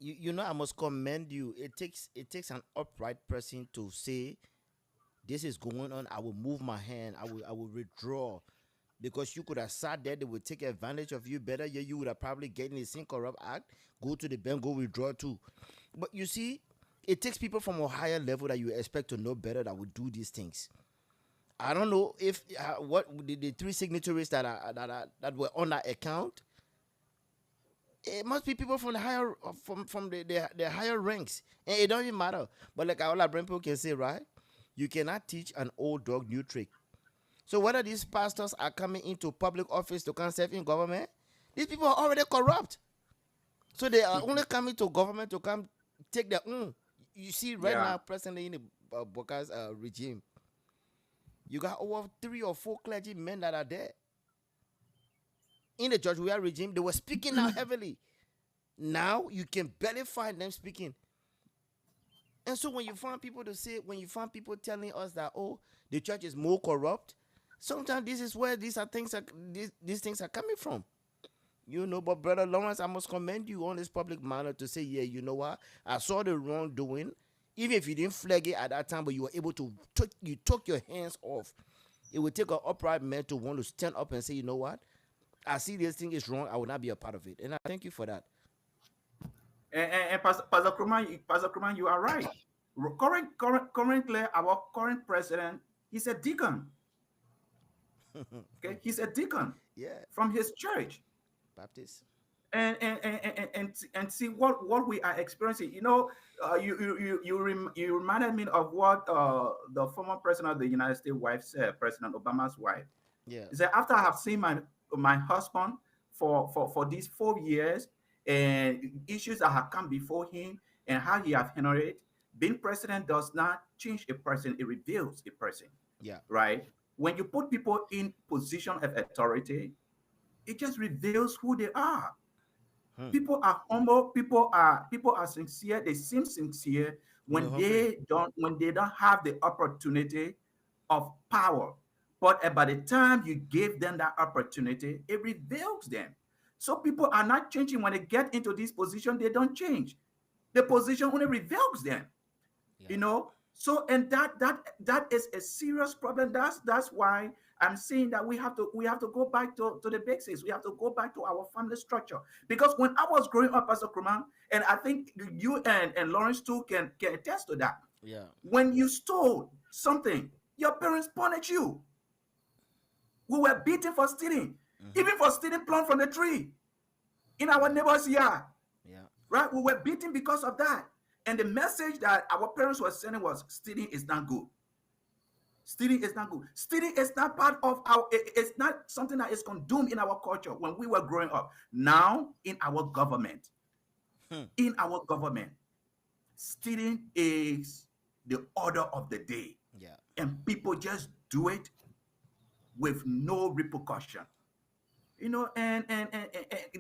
I must commend you. It takes an upright person to say this is going on. I will move my hand. I will withdraw. Because you could have sat there, they would take advantage of you better. Yeah, you would have probably get in the Sin Corrupt Act, go to the bank, go withdraw too. But you see, it takes people from a higher level that you expect to know better that would do these things. I don't know if what the three signatories that were on that account. It must be people from the higher from the higher ranks, and it don't even matter. But like all our brain people can say, right? You cannot teach an old dog new trick. So whether these pastors are coming into public office to come serve in government, these people are already corrupt. So they are only coming to government to come take their own. You see, right Yeah. now, presently in the Boka's regime, you got over 3 or 4 clergy men that are there. In the George Weah regime, they were speaking out heavily. Now you can barely find them speaking. And so when you find people telling us that, oh, the church is more corrupt, sometimes this is where these things are coming from. But brother Lawrence, I must commend you on this public manner to say, yeah, you know what? I saw the wrongdoing. Even if you didn't flag it at that time, but you were able to you took your hands off. It would take an upright man to want to stand up and say, you know what? I see this thing is wrong. I will not be a part of it. And I thank you for that. And Pastor Kruman, you are right. Currently, our current president, he's a deacon. Okay, he's a deacon Yeah, from his church. Baptist. And see what we are experiencing. You reminded me of what the former president of the United States wife said, President Obama's wife. Yeah. He said, after I have seen my husband for these 4 years, and issues that have come before him and how he have handled it, being president does not change a person; it reveals a person, Yeah. right? When you put people in position of authority, it just reveals who they are. Hmm. People are humble. People are sincere. They seem sincere When you're when hungry. they don't have the opportunity of power. But by the time you give them that opportunity, it reveals them. So people are not changing when they get into this position. They don't change. The position only reveals them. Yeah. So and that is a serious problem. That's why I'm saying that we have to go back to the basics. We have to go back to our family structure, because when I was growing up as a Kuman, and I think you and Lawrence too can attest to that, Yeah. when you stole something, your parents punished you. We were beaten for stealing, Mm-hmm. even for stealing plum from the tree in our Yeah. neighbor's yard. Yeah. Right? We were beaten because of that. And the message that our parents were sending was, stealing is not good. Stealing is not good. Stealing is not part of it's not something that is condoned in our culture when we were growing up. Now, Hmm. in our government, stealing is the order of the day. Yeah. And people just do it with no repercussion. And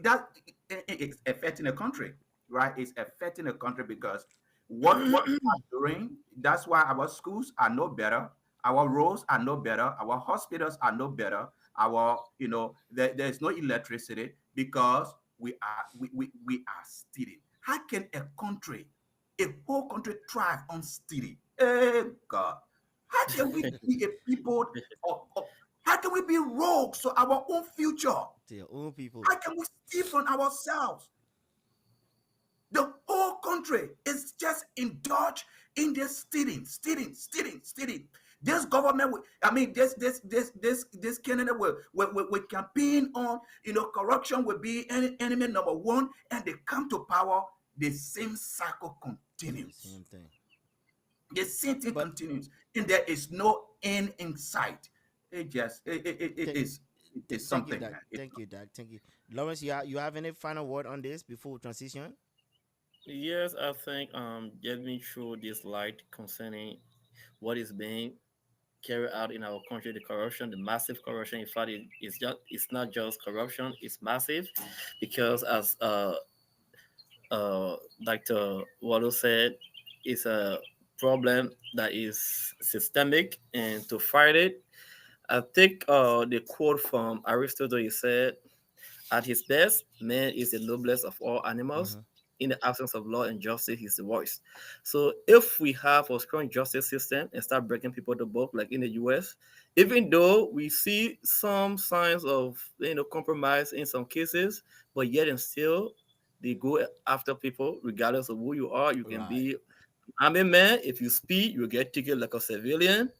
that it's affecting the country, right? It's affecting the country because what we are doing, that's why our schools are no better, our roads are no better, our hospitals are no better, there's no electricity because we are stealing. How can a whole country thrive on stealing? God, how can we be a people of how can we be rogues to our own future? To your own people. How can we steal from ourselves? The whole country is just indulged in this stealing. This government, I mean, this candidate will campaign on, corruption will be enemy number one, and they come to power, the same cycle The continues. same thing. The same thing But continues, and there is no end in sight. It th- is thank you, something, Doc. man. Thank you, Doc. Thank you, Lawrence. You have any final word on this before we transition? Yes, I think getting through this light concerning what is being carried out in our country, the corruption, the massive corruption. In fact, it's not just corruption; it's massive, because as Dr. Wallo said, it's a problem that is systemic, and to fight it, I think the quote from Aristotle, he said, "At his best, man is the noblest of all animals. Mm-hmm. In the absence of law and justice, he's the voice." So if we have a strong justice system and start breaking people to book like in the US, even though we see some signs of compromise in some cases, but yet and still they go after people regardless of who you are. You can Right. be army man. If you speed, you will get ticket like a civilian.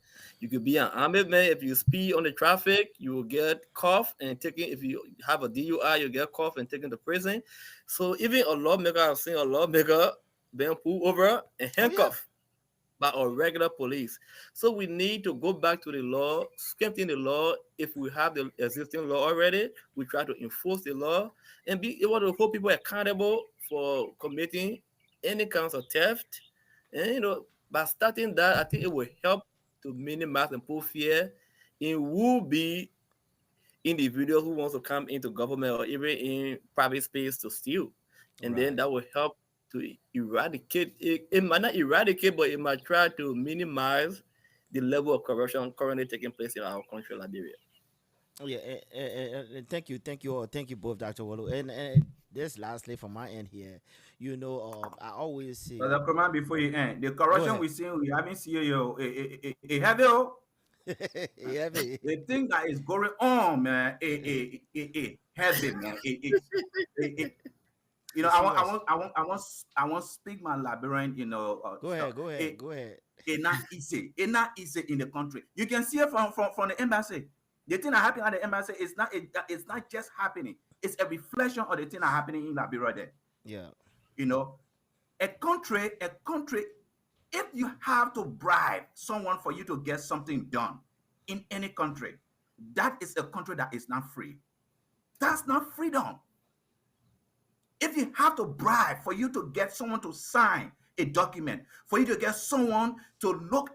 You could be an army man. If you speed on the traffic, you will get cuffed and taken. If you have a DUI, you get cuffed and taken to prison. So even a lawmaker, I've seen a lawmaker being pulled over and Oh yeah. handcuffed by our regular police. So we need to go back to the law, strengthen the law. If we have the existing law already, we try to enforce the law and be able to hold people accountable for committing any kinds of theft. And by starting that, I think it will help to minimize and put fear in who be individuals who wants to come into government or even in private space to steal. And then Right. that will help to eradicate it. It might not eradicate, but it might try to minimize the level of corruption currently taking place in our country, Liberia. Oh yeah. Thank you all. Thank you both, Dr. Wallo. And this lastly from my end here, I always But say, the command before you end, the go corruption ahead. we haven't seen you a heavy, oh. Yeah, me. The thing that is going on, man, heavy, man. It's serious. I want speak my Liberian, Go stuff. ahead. Go ahead. Go ahead. It not easy in the country. You can see it from the embassy. The thing that happened at the embassy is it's not just happening. It's a reflection of the thing that happening in Liberia there. Yeah. You know, a country, if you have to bribe someone for you to get something done in any country, that is a country that is not free. That's not freedom. If you have to bribe for you to get someone to sign a document, for you to get someone to look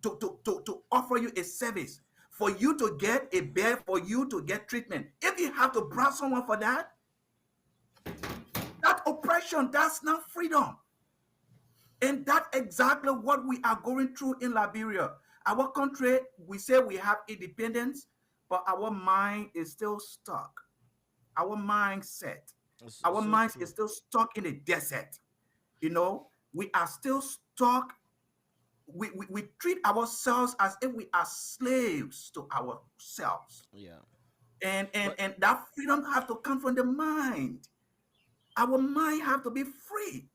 to offer you a service, for you to get a bed, for you to get treatment, if you have to bribe someone for that, that oppression, that's not freedom. And that's exactly what we are going through in Liberia. Our country, we say we have independence, but our mind is still stuck. Our mindset, It's our so mind is true. still stuck in the desert. We are still stuck. We treat ourselves as if we are slaves to ourselves. Yeah. And and But and that freedom have to come from the mind. Our mind have to be free.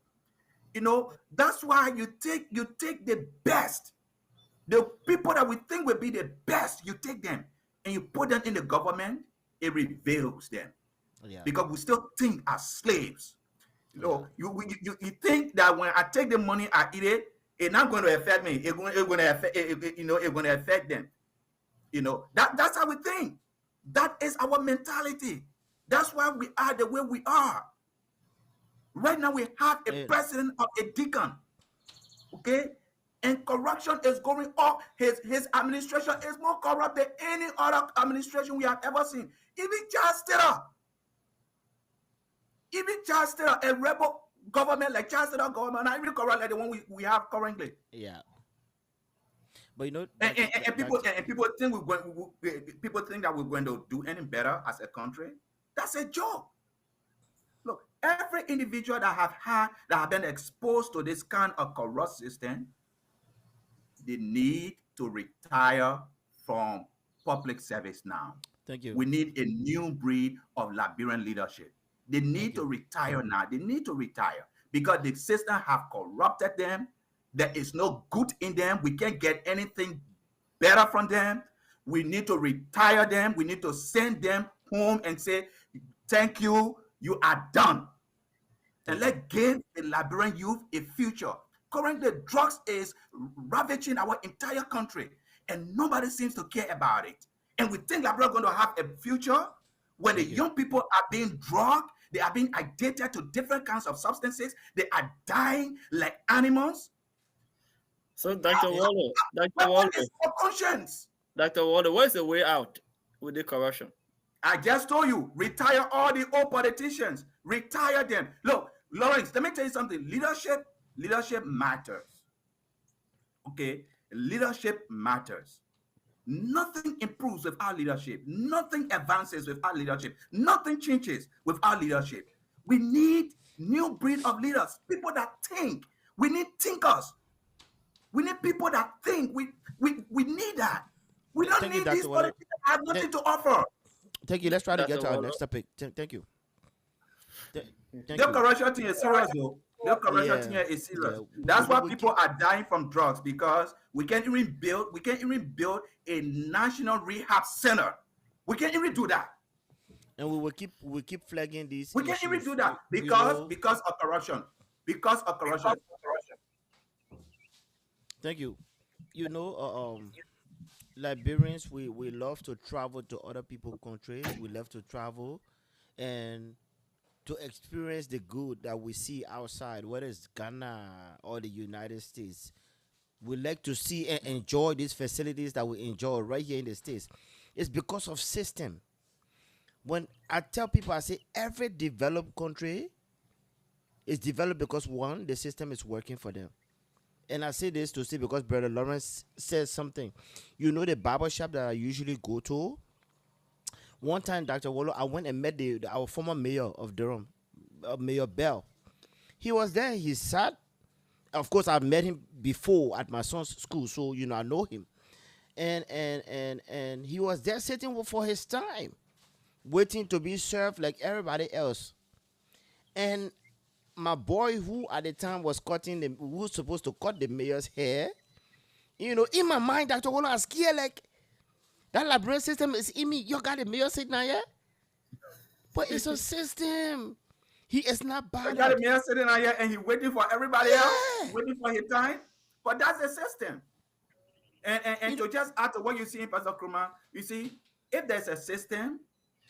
That's why you take the best. The people that we think will be the best, you take them and you put them in the government, it reveals them. yeah. Because we still think as slaves. Yeah. You think that when I take the money, I eat it, it's not going to affect me. It's going to affect it's going to affect them. That's how we think. That is our mentality. That's why we are the way we are. Right now, we have a And president of a deacon, okay? And corruption is going up. His administration is more corrupt than any other administration we have ever seen. Even Charles Taylor, a rebel government like Charles Taylor government, not even corrupt like the one we have currently. yeah. But And, Doctor, and, and people and people think people think that we're going to do any better as a country. That's a joke. Look, every individual that have been exposed to this kind of corrupt system, they need to retire from public service now. thank you. We need a new breed of Liberian leadership. They Thank need you. to retire now. They need to retire because the system have corrupted them. There is no good in them. We can't get anything better from them. We need to retire them. We need to send them home and say, thank you, you are done. And Thank you. let's give the Liberian youth a future. Currently, drugs is ravaging our entire country, and nobody seems to care about it. And we think Liberia is going to have a future when the Thank you. young people are being drugged, they are being addicted to different kinds of substances, they are dying like animals. So, How, Dr. Waller, Dr. what Waller, is our conscience? Dr. Waller, what is the way out with the corruption? I just told you, retire all the old politicians, retire them. Look, Lawrence, let me tell you something. Leadership matters. Okay, leadership matters. Nothing improves without leadership. Nothing advances without leadership. Nothing changes without leadership. We need new breed of leaders, people that think. We need thinkers. We need people that think. We need that. We don't Thank you, need these Dr. Waller. politicians that have Th- nothing to offer. Thank you. Let's try to get Dr. to our Waller. next topic. Thank you. Th- Thank The you. corruption thing is serious, though. The corruption Yeah, thing is yeah. serious. That's why We people keep are dying from drugs because we can't even build a national rehab center. We can't even do that. and we keep flagging these We can't even issues. do that You because know. because of corruption. Because of corruption. Thank you. You know, Liberians, we love to travel to other people's countries. We love to travel and to experience the good that we see outside, whether it's Ghana or the United States. We like to see and enjoy these facilities that we enjoy right here in the States. It's because of system. When I tell people, I say every developed country is developed because one, the system is working for them. And I say this to say because Brother Lawrence says something. You know the barber shop that I usually go to? One time, Dr. Wallo, I went and met our former mayor of Durham, Mayor Bell. He was there. He sat. Of course, I met him before at my son's school, so I know him. And he was there sitting for his time, waiting to be served like everybody else. And my boy, who at the time was who was supposed to cut the mayor's hair, in my mind, Dr. Wallo, I was scared like that Liberian system is in me. You got the mayor sitting here, but it's a system. He is not I bad got a at. man sitting out here and he waiting for everybody else, Yeah. waiting for his time. But that's the system. And You know, to just add to what you see in Pastor Kruma, you see, if there's a system,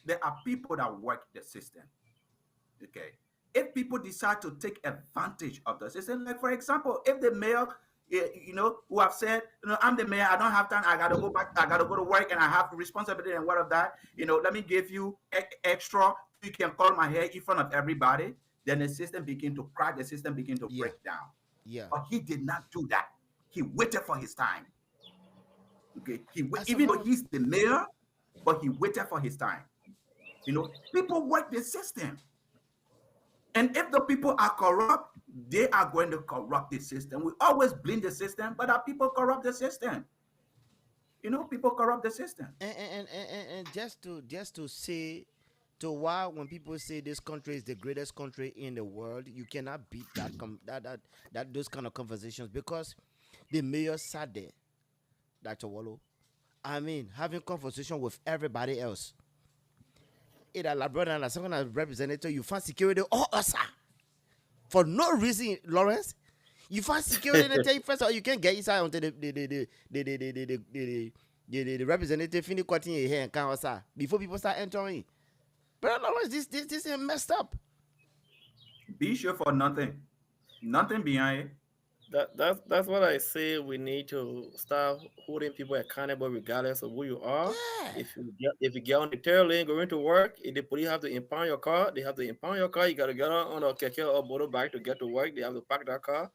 there are people that work the system. Okay. If people decide to take advantage of the system, like for example, if the mayor, who have said, I'm the mayor, I don't have time, I gotta go back, I gotta go to work, and I have responsibility and what of that, let me give you extra, you can call my hair in front of everybody. Then the system begin to crack, the system begin to yeah, break down. yeah. But he did not do that. He waited for his time. Okay, As a even though matter of he's the mayor, but he waited for his time. People work the system. And if the people are corrupt, they are going to corrupt the system. We always blame the system, but our people corrupt the system. People corrupt the system. and just to say to why when people say this country is the greatest country in the world, you cannot beat that those kind of conversations because the mayor sat there, Dr. Wallo. I mean, having conversation with everybody else. It a brother and second as representative, you find security or us for no reason, Lawrence. You find security and tell you first of all you can't get inside until the representative finish cutting your hair and can outside before people start entering. But Lawrence, this is messed up. Be sure for nothing. Nothing behind it. That's what I say. We need to start holding people accountable regardless of who you are. Yeah. If you get on the tail lane going to work, if the police have to impound your car, they have to impound your car. You gotta get on a keke or motorbike to get to work. They have to park that car,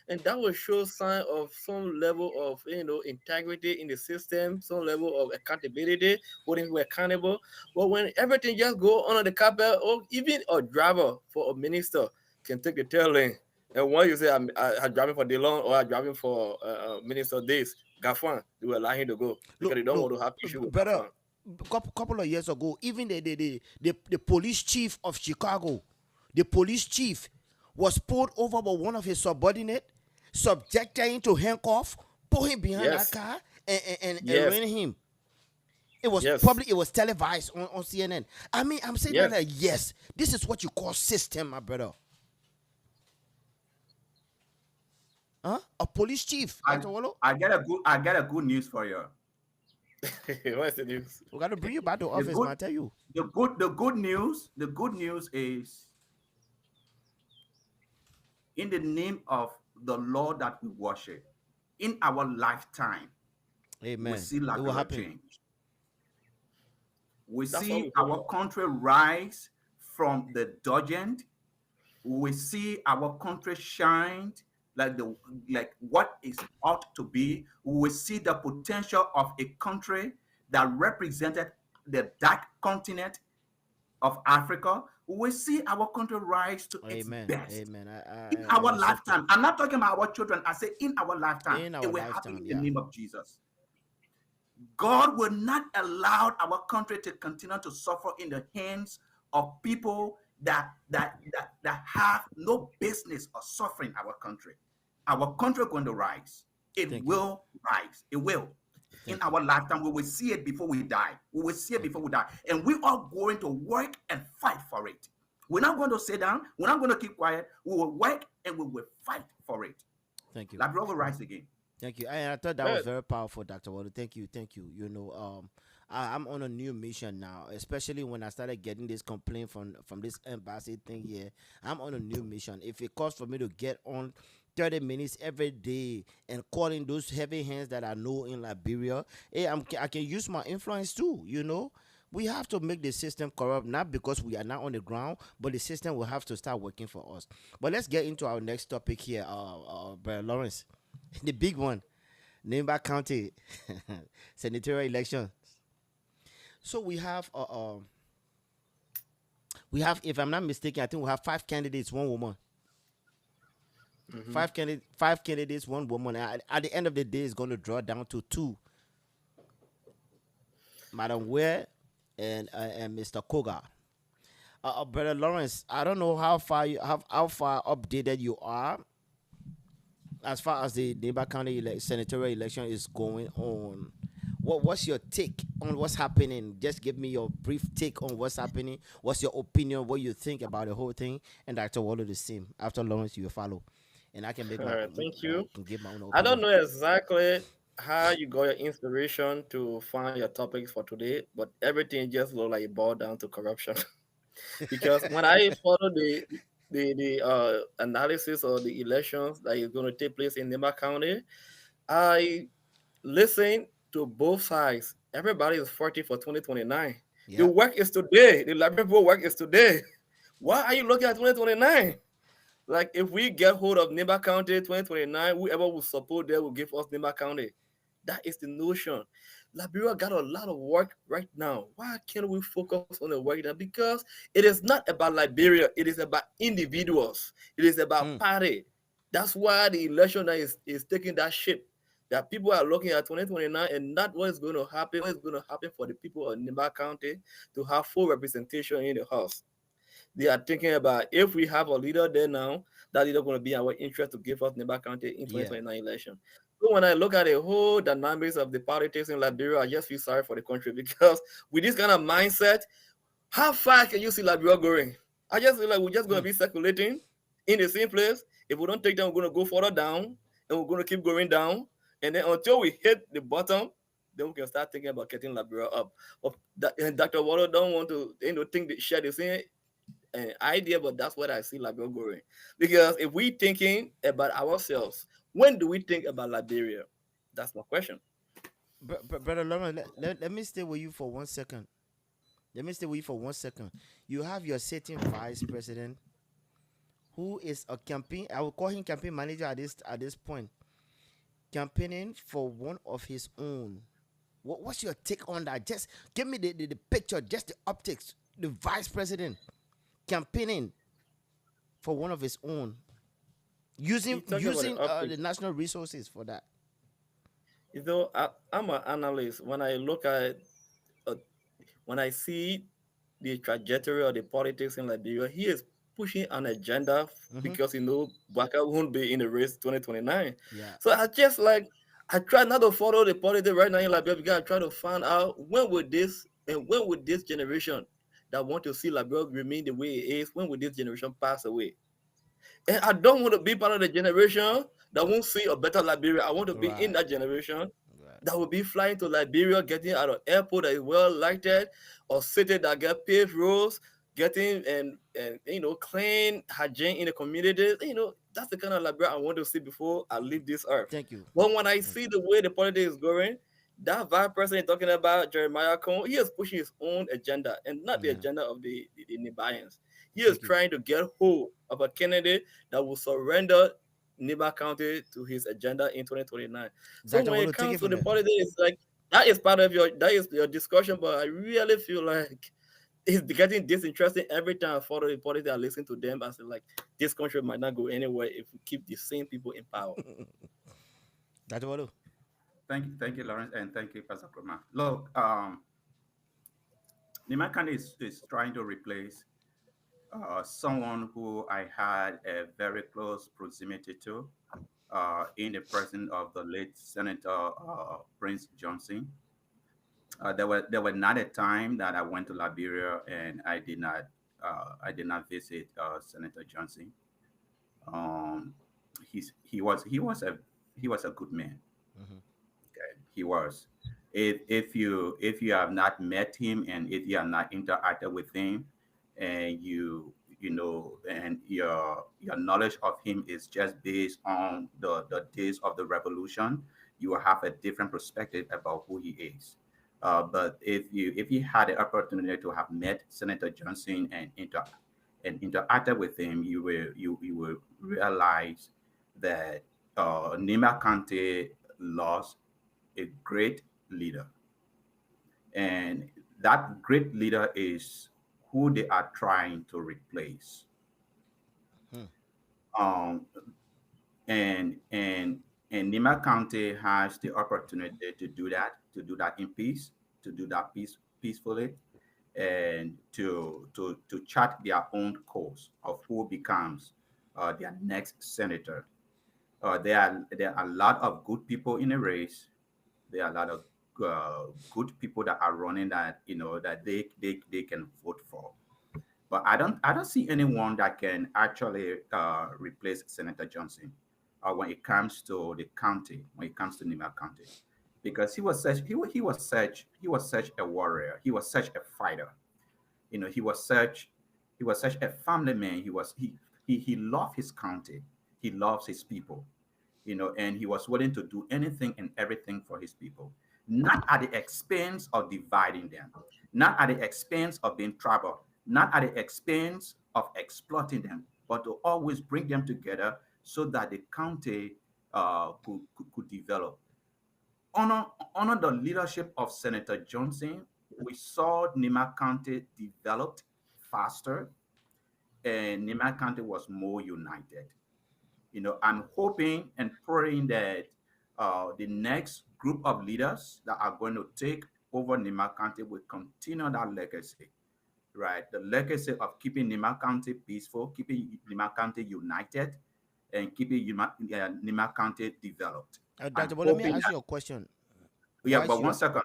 and that will show sign of some level of integrity in the system, some level of accountability, holding people accountable. But when everything just go under the carpet, or even a driver for a minister can take the tail lane. And when you say I'm driving for Delon or I'm driving for Minister this, Gafan, they will allow him to go because they don't want to have issue with Brother, Gafan. couple of years ago, even the police chief of Chicago, the police chief was pulled over by one of his subordinates, subjected him to handcuff, put him behind that Yes. car, and Yes. ran him. It was Yes. public, it was televised on CNN. I mean, I'm saying that Yes. like, yes, this is what you call system, my brother. Huh? A police chief, I Dr. Wallo. I get a good news for you. What's the news? We got to bring you back to The office, good man. I tell you. the good news is in the name of the Lord that we worship, in our lifetime, we Amen. see It will Liberia happen. change. We That's what see we hope our for. country rise from the dodgent. We see our country shine like what is ought to be. We see the potential of a country that represented the dark continent of Africa. We see our country rise to its Amen. best Amen. in I our accept it. lifetime. I'm not talking about our children. I say in our lifetime. In It our will happen lifetime, in the yeah. name of Jesus. God will not allow our country to continue to suffer in the hands of people that have no business of suffering our country. Our country is going to rise. It Thank you. will rise. It will. In Thank you. our lifetime, we will see it before we die. We will see it Thank before you. we die. And we are going to work and fight for it. We're not going to sit down. We're not going to keep quiet. We will work and we will fight for it. Thank you. Liberia will rise again. Thank you. I thought that was Good. very powerful, Dr. Waldo. Thank you. Thank you. I'm on a new mission now, especially when I started getting this complaint from this embassy thing here. I'm on a new mission. If it costs for me to get on 30 minutes every day and calling those heavy hands that I know in Liberia, hey, I can use my influence too, We have to make the system corrupt, not because we are not on the ground, but the system will have to start working for us. But let's get into our next topic here, Brother Lawrence. The big one, Nimba County senatorial election. So if I'm not mistaken, I think we have five candidates, one woman. Hmm. Five candidates, one woman. At the end of the day, it's going to draw down to two, Madam Ware and Mr. Koga. Brother Lawrence, I don't know how far updated you are as far as the Neighbor County senatorial election is going on. What's your take on what's happening? Just give me your brief take on what's happening. What's your opinion? What you think about the whole thing? And Dr. Waller the same. After Lawrence, you will follow, and I can make All my right. Thank you. can give my own I don't opinion. know exactly how you got your inspiration to find your topics for today, but everything just look like it boiled down to corruption. Because when I follow the analysis of the elections that is going to take place in Nema County, I listen to both sides. Everybody is fighting for 2029. The Yeah. work is today. The Liberian work is today. Why are you looking at 2029? Like if we get hold of Nimba County 2029, whoever will support there will give us Nimba County. That is the notion. Liberia got a lot of work right now. Why can't we focus on the work now? Because it is not about Liberia, it is about individuals, it is about Mm, party. That's why the election that is taking that shape. That people are looking at 2029 and not what is going to happen, what is going to happen for the people of Nimba County to have full representation in the House. They are thinking about if we have a leader there now, that leader going to be our interest to give us Neba County in yeah. 2029 election. So when I look at the whole dynamics of the politics in Liberia, I just feel sorry for the country because with this kind of mindset, how far can you see Liberia going? I just feel like we're just going to Mm. be circulating in the same place. If we don't take them, we're going to go further down and we're going to keep going down. And then until we hit the bottom, then we can start thinking about getting Liberia up. But and Dr. Waller don't want to, think that share the same idea, but that's what I see Liberia going. Because if we thinking about ourselves, when do we think about Liberia? That's my question. Brother Lawrence, let me stay with you for 1 second. Let me stay with you for 1 second. You have your sitting vice president who is a campaign. I will call him campaign manager at this point, campaigning for one of his own. What's your take on that? Just give me the picture, just the optics. The vice president campaigning for one of his own, You using talking about the using optics. the national resources for that. I'm an analyst. When I look at, uh, when I see the trajectory of the politics in Liberia, he is pushing an agenda Mm-hmm. because Baka won't be in the race 2029. Yeah. So I try not to follow the politics right now in Liberia because I try to find out when would this generation that want to see Liberia remain the way it is, when would this generation pass away? And I don't want to be part of the generation that won't see a better Liberia. I want to be in Right. that generation Right. that will be flying to Liberia, getting out of airport that is well lighted, or city that get paved roads, getting and clean hygiene in the community. That's the kind of Liberia I want to see before I leave this earth. Thank you. But when I Thank see you. the way the politics is going, that vice president talking about Jeremiah Cohen, he is pushing his own agenda and not the Yeah. agenda of the Nibians. He is Thank you. trying to get hold of a candidate that will surrender Niba County to his agenda in 2029. So Dr. when it Wallo, take comes it to from the there. politics, it's like that is your discussion, but I really feel like it's getting disinteresting every time I follow the politics. I listen to them. I say like this country might not go anywhere if we keep the same people in power. Dr. Wallo. Thank you, Lawrence, and thank you, Pastor Kroma. Look, Nimakani is trying to replace someone who I had a very close proximity to in the person of the late Senator Prince Johnson. There were not a time that I went to Liberia and I did not visit Senator Johnson. Um, he was a good man. Mm-hmm. Okay, he was. If you have not met him and if you have not interacted with him, and and your knowledge of him is just based on the days of the revolution, you will have a different perspective about who he is. But if you had the opportunity to have met Senator Johnson and interacted with him, you will realize that Nima Kante lost a great leader, and that great leader is who they are trying to replace. Hmm. Um, and Nima County has the opportunity to do that in peace, to do that peacefully, and to chart their own course of who becomes their next senator. There are a lot of good people in the race. There are a lot of good people that are running that that they can vote for. But I don't see anyone that can actually replace Senator Johnson when it comes to the county, when it comes to Nima County, because he was such a warrior. He was such a fighter. He was such a family man. He loved his county. He loves his people, and he was willing to do anything and everything for his people, not at the expense of dividing them, not at the expense of being trouble, not at the expense of exploiting them, but to always bring them together so that the county could develop. Honor, honor the leadership of Senator Johnson. We saw Nima County developed faster, and Nima County was more united. I'm hoping and praying that the next group of leaders that are going to take over Nima County will continue that legacy, right? The legacy of keeping Nima County peaceful, keeping Nima County united, and keeping Nima County developed. I'm Dr. Wallo, let me hoping ask that, you a question. yeah, Why's but one your second.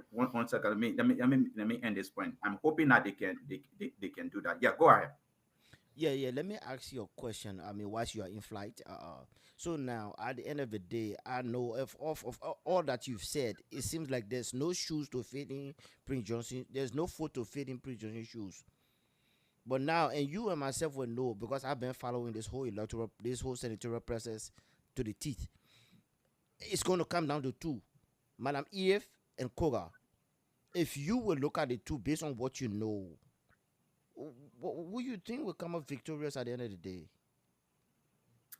One second. Let me end this point. I'm hoping that they can do that. Yeah, go ahead. Yeah, yeah. Let me ask you a question. I mean, whilst you are in flight, so now at the end of the day, I know if of all that you've said, it seems like there's no shoes to fit in Prince Johnson. There's no foot to fit in Prince Johnson's shoes. But now, and you and myself will know because I've been following this whole senatorial process to the teeth. It's going to come down to two, Madam Ef and Koga. If you will look at the two based on what you know, who you think will come up victorious at the end of the day?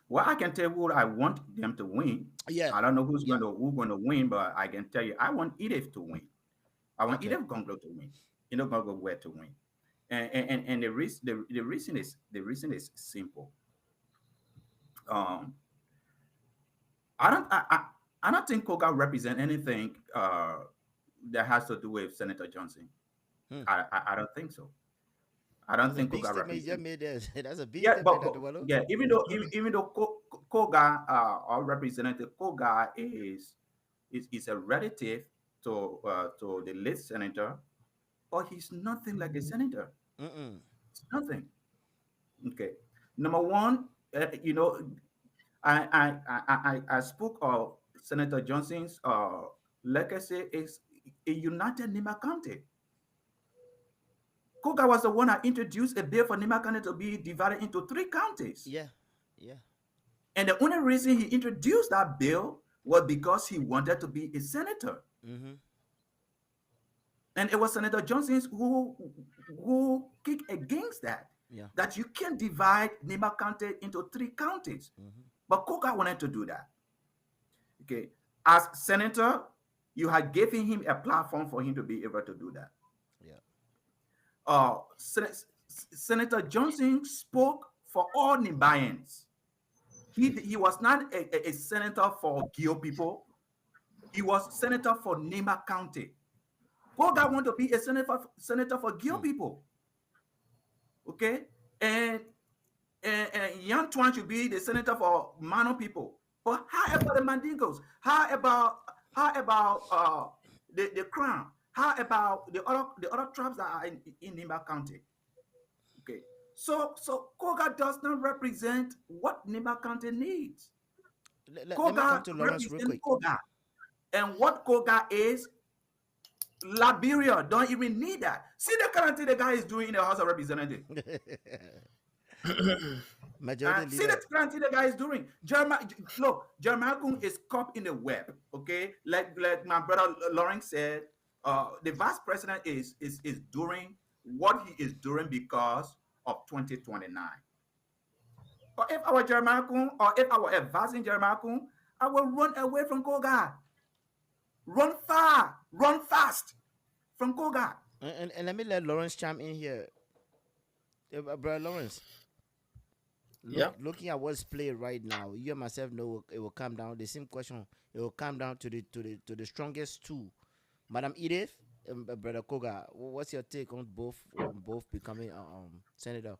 Well, I can tell you what I want them to win. Yeah, I don't know who's yeah. going to win, but I can tell you I want Edith to win. I want Okay. Edith Gongo to win. Gongo where to win. And the reason is simple. Um, I don't think Koga represent anything that has to do with Senator Johnson. Hmm. I don't think so. I don't That's a think big Koga statement you just represents. made there. That's a big Yeah, statement, Dr. Wallo. yeah, even though Koga or Representative Koga is a relative to the late senator, but he's nothing like a senator. Mm-mm. It's nothing. Okay. Number one, you know, I spoke of Senator Johnson's legacy is a united Nima County. Koga was the one that introduced a bill for Nima County to be divided into three counties. Yeah. Yeah. And the only reason he introduced that bill was because he wanted to be a senator. Mm-hmm. And it was Senator Johnson who kicked against that, Yeah. that you can divide Nima County into three counties. Mm-hmm. But Koga wanted to do that. Okay. As senator, you had given him a platform for him to be able to do that. Yeah. Senator Johnson spoke for all Nibayans. He was not a senator for Gio people. He was senator for Nima County. Koga want to be a senator for Gio people. Okay? And Yan Tuan should be the senator for Mano people. But how about the Mandingos? How about the Crown? How about the other tribes that are in Nimba County? Okay. So Koga does not represent what Nimba County needs. Let me come Koga to Lawrence real represents quick. Koga. And what Koga is, Liberia don't even need that. See the kind of thing the guy is doing in the House of Representatives. Majority See the leader. kind of thing the guy is doing. Jeremiah Kun is caught in the web. Okay, like my brother Lawrence said, the vice president is doing what he is doing because of 2029. Or if I were Jeremiah Kun, or if I were advising Jeremiah Kun, I will run away from Koga. Run far, run fast from Koga. And let me let Lawrence chime in here. Brother Lawrence, Yeah. looking at what's played right now, you and myself know it will come down. The same question. It will come down to the strongest two. Madam Edith, Brother Koga. What's your take on both becoming senator?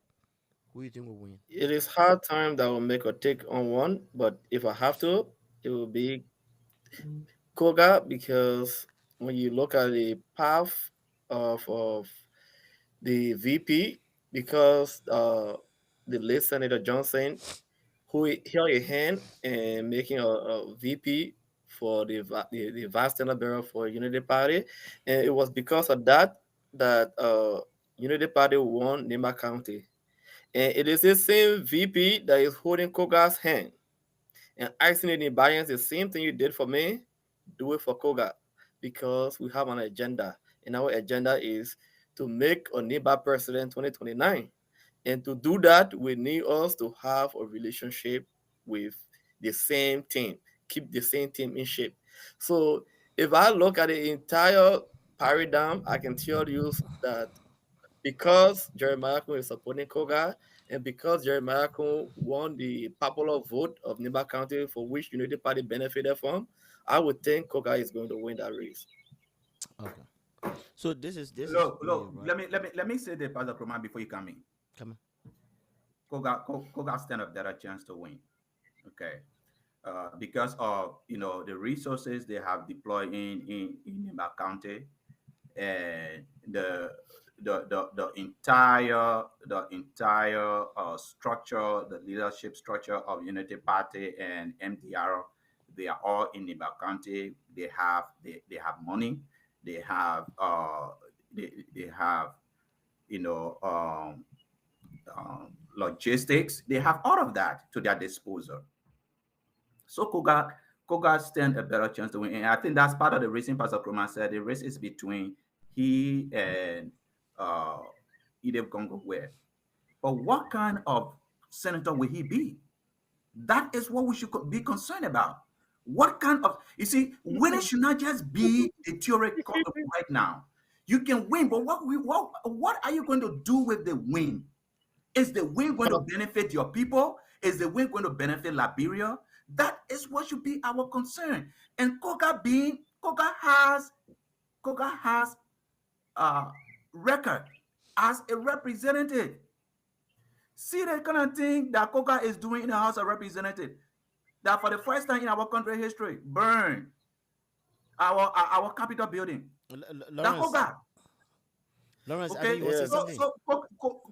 Who you think will win? It is hard time that will make a take on one, but if I have to, it will be Koga because when you look at the path of the VP, because the late Senator Johnson, who held a hand in making a VP for the Vice Senate Bureau for Unity Party, and it was because of that that Unity Party won Nima County, and it is the same VP that is holding Koga's hand and asking the Nibarians the same thing you did for me, do it for Koga, because we have an agenda, and our agenda is to make Oniba president 2029. And to do that, we need us to have a relationship with the same team, keep the same team in shape. So if I look at the entire paradigm, I can tell you that because Jeremiah Kun is supporting Koga, and because Jeremiah Kun won the popular vote of Nimba County, for which Unity Party benefited from, I would think Koga is going to win that race. Okay. So this is me, Look. right? Let me say the Pastor Kroma before you come in. Come on. Koga stand a better chance to win. Okay. Because of the resources they have deployed in Nimba County, and the entire structure, the leadership structure of Unity Party and MDR, they are all in Nimba County. They have money, they have they have you know logistics, they have all of that to their disposal. So Koga stand a better chance to win. And I think that's part of the reason Pastor Kroma said the race is between he and uh Edith Congo Ware. But what kind of senator will he be? That is what we should be concerned about. What kind of, you see, winning should not just be a theory right now. You can win, but what are you going to do with the win? Is the win going to benefit your people? Is the win going to benefit Liberia? That is what should be our concern. And Koga has uh record. as a representative. See the kind of thing that Coca is doing in the House of Representatives. That for the first time in our country history, burn our Capitol building. That Lawrence, Coca. Lawrence, I think Okay, you want to say Yes, something.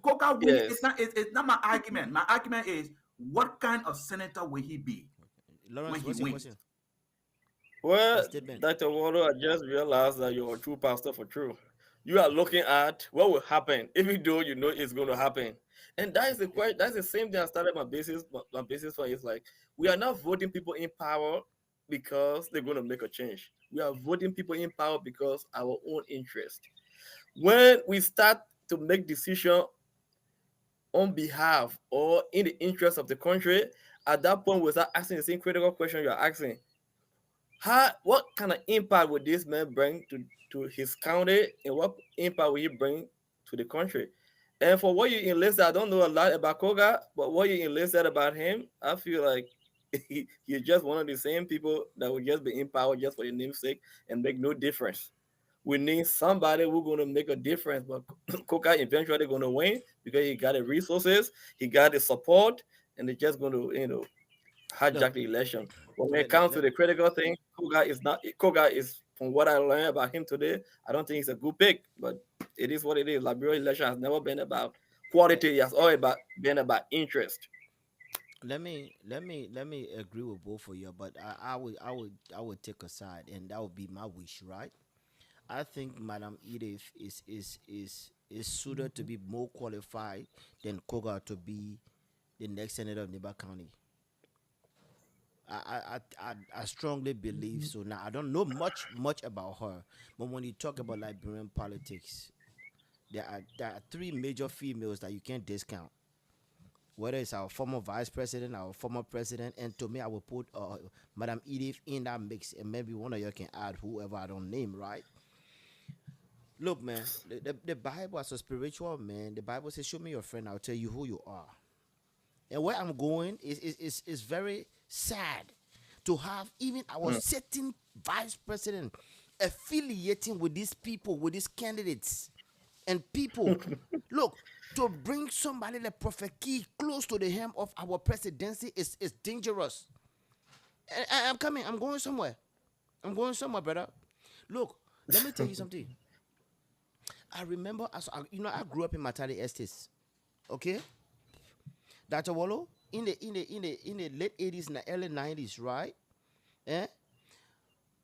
Coca winning is yes. not it's not my argument. My argument is what kind of senator will he be when Lawrence, he what's your wins? question? A Well, statement. Dr. Waldo, I just realized that you're a true pastor for true. You are looking at what will happen, even though you know it's going to happen. And that is the question. That's the same thing I started my basis for. Is like we are not voting people in power because they're going to make a change. We are voting people in power because our own interest. When we start to make decision on behalf or in the interest of the country, at that point we start asking the same critical question you're asking. How what kind of impact would this man bring to his county, and what impact will he bring to the country? And for what you enlisted, I don't know a lot about Koga, but what you enlisted about him, I feel like he's just one of the same people that will just be in power just for the namesake and make no difference. We need somebody who's going to make a difference, but Koga eventually going to win because he got the resources, he got the support, and they're just going to Look, hijack the election. But when it let, let, comes to let, the critical thing, Koga is from what I learned about him today. I don't think he's a good pick, but it is what it is. Liberian election has never been about let, quality; it's always been about interest. let me agree with both of you, but I would take a side, and that would be my wish, right? I think Madam Edith is suited to be more qualified than Koga to be the next senator of Neba County. I strongly believe so. Now I don't know much about her, but when you talk about Liberian politics, there are three major females that you can't discount. Whether it's our former vice president, our former president, and to me, I will put Madam Edith in that mix, and maybe one of you can add whoever I don't name, right? Look, man, the Bible as a spiritual man, the Bible says, "Show me your friend, I'll tell you who you are." And where I'm going is very sad to have even our Mm. sitting vice president affiliating with these people, with these candidates and people. Look, to bring somebody like Prophet Key close to the hem of our presidency is dangerous. And I'm coming, I'm going somewhere. I'm going somewhere, brother. Look, let me tell you something. I remember, I grew up in Matali Estates. Okay, Dr. Wallo, in the late 80s and the early 90s, right? Eh?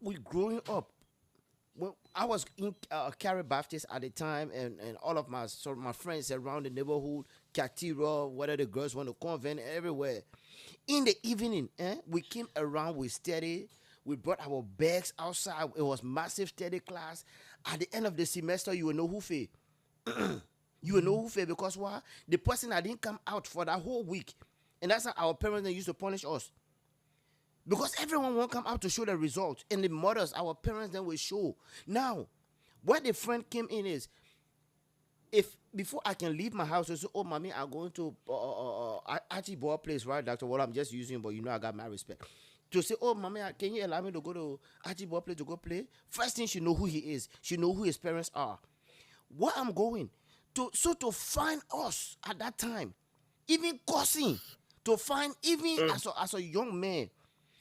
We growing up. Well, I was in Carrie Baptist at the time, and all of my friends around the neighborhood, Catira, whether the girls went to convent, everywhere. In the evening, we came around, we studied, we brought our bags outside. It was massive study class. At the end of the semester, you will know who failed. You will know who failed because why? The person that didn't come out for that whole week. And that's how our parents they used to punish us. Because everyone won't come out to show the results. And the mothers, our parents then will show. Now, where the friend came in is, if before I can leave my house, I say, "Oh, mommy, I'm going to Archie Ball place, right, Doctor? Well, I'm just using, but you know I got my respect." To say, "Oh, mommy, can you allow me to go to Archie Ball place to go play?" First thing she know who he is. She know who his parents are. Where I'm going to find us at that time, even cursing, to find even Mm. as a young man,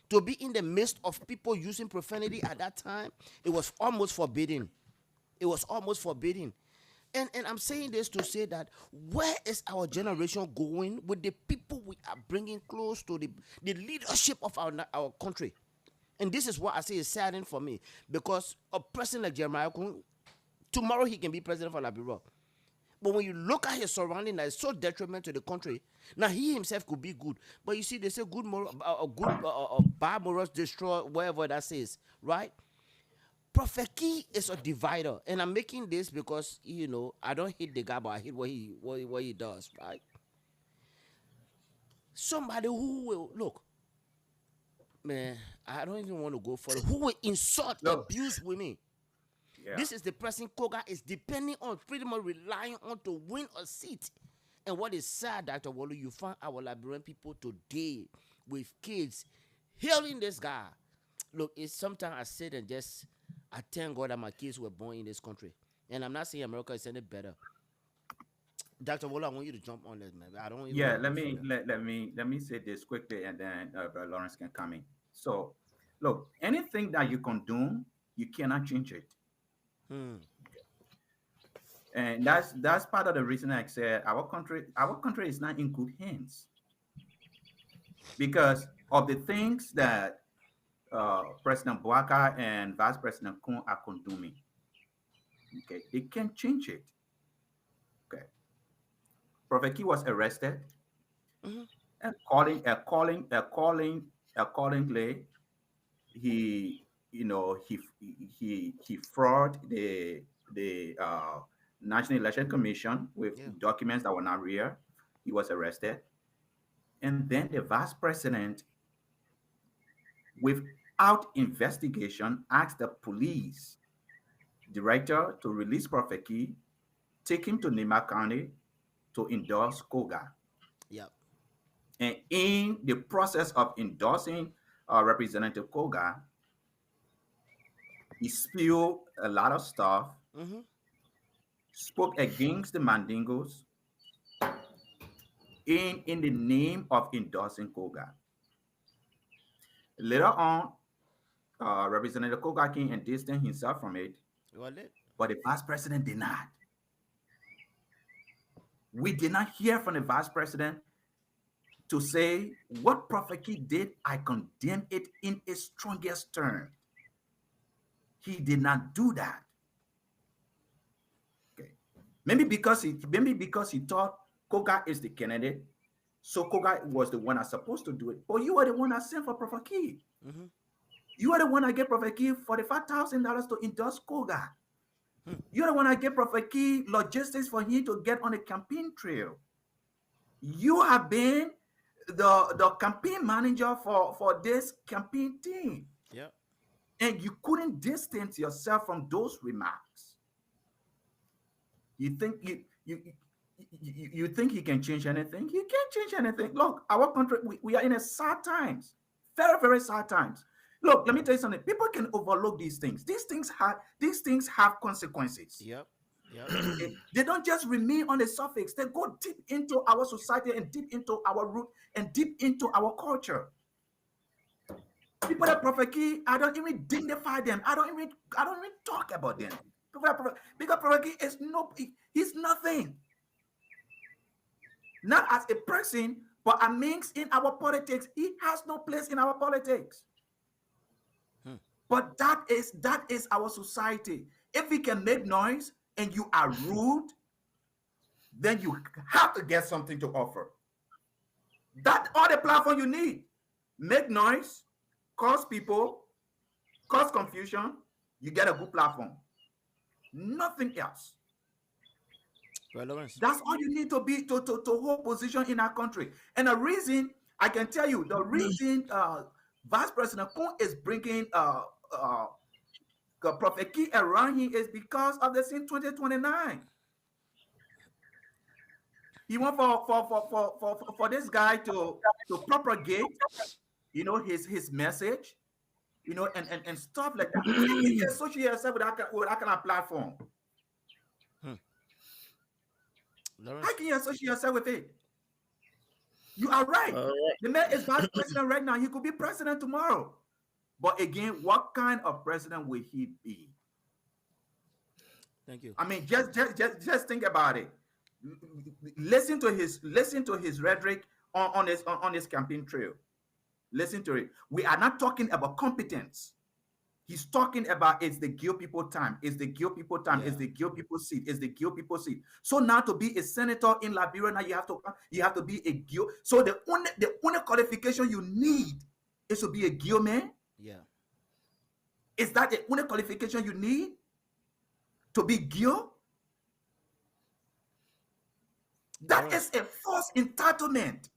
to be in the midst of people using profanity at that time, it was almost forbidden. It was almost forbidden. And I'm saying this to say that where is our generation going with the people we are bringing close to the leadership of our country? And this is what I say is saddening for me, because a person like Jeremiah Kun, tomorrow he can be president for Liberia. But when you look at his surrounding, that is so detriment to the country. Now he himself could be good, but you see, they say good moral, bad morals destroy wherever that says, right? Prophet Key is a divider, and I'm making this because I don't hate the guy, but I hate what he does, right? Somebody who will look, man. I don't even want to go for it. Who will insult, Look, abuse women? yeah. This is the person Koga is depending on, pretty much relying on to win a seat. And what is sad, Dr. Wallo, you find our Liberian people today with kids hailing this guy. Look, it's sometimes I sit and just I thank God that my kids were born in this country. And I'm not saying America is any better. Dr. Walla, I want you to jump on this, man. I don't even Yeah, want to go further. let me say this quickly, and then Brother Lawrence can come in. So, look, anything that you condone, you cannot change it, Hmm. and that's part of the reason I said our country is not in good hands because of the things that President Boaka and Vice President Kun are condoning. Okay, they can't change it. Okay, Prophet Key was arrested, Mm-hmm. accordingly, he he fraud the National Election Commission with Yeah. documents that were not real. He was arrested, and then the vice president, without investigation, asked the police director to release Prophet Key, take him to Nima County to endorse Koga. Yep. And in the process of endorsing Representative Koga, he spilled a lot of stuff, Mm-hmm. spoke against the Mandingos in the name of endorsing Koga. Later on, Representative Koga came and distanced himself from it, You got it? but the vice president did not. We did not hear from the vice president to say what Prophet Key did. I condemn it in its strongest term. He did not do that. Okay. Maybe because he thought Koga is the candidate, so Koga was the one that's supposed to do it. But you are the one that sent for Prophet Key. Mm-hmm. You are the one that gave Prophet Key $45,000 to endorse Koga. Hmm. You're the one that gave Prophet Key logistics for him to get on the campaign trail. You have been the campaign manager for this campaign team, Yep. and you couldn't distance yourself from those remarks. You think you think he can change anything? He can't change anything. Look, our country, we are in a sad times, very, very sad times. Look, let me tell you something. People can overlook these things. These things have consequences. Yep. Yep. They don't just remain on the surface. They go deep into our society and deep into our root and deep into our culture. People that Prophet Key, I don't even dignify them. I don't even talk about them. Because Prophet Key is he's nothing. Not as a person, but amongst in our politics. He has no place in our politics. Hmm. But that is our society. If we can make noise and you are rude, then you have to get something to offer. That's all the platform you need. Make noise, cause people, cause confusion. You get a good platform. Nothing else. Brother Lawrence. That's all you need to be to hold position in our country. And the reason I can tell you, the reason Vice President Kun is bringing uh, Prophet Key around here is because of the sin 2029. He want for this guy to propagate, his message, and stuff like that. How can you associate yourself with that kind of platform? Hmm. Lawrence. How can you associate yourself with it? You are right. All right. The man is vice president right now. He could be president tomorrow. But again, what kind of president will he be? Thank you. I mean, just think about it. Listen to his rhetoric on his campaign trail. Listen to it. We are not talking about competence. He's talking about it's the Gil people time. It's the Gil people time. Yeah. It's the Gil people seat. It's the Gil people seat. So now to be a senator in Liberia, now you have to be a Gil. So the only qualification you need is to be a Gil man. Yeah. Is that the only qualification you need to be Gil? That is a false entitlement.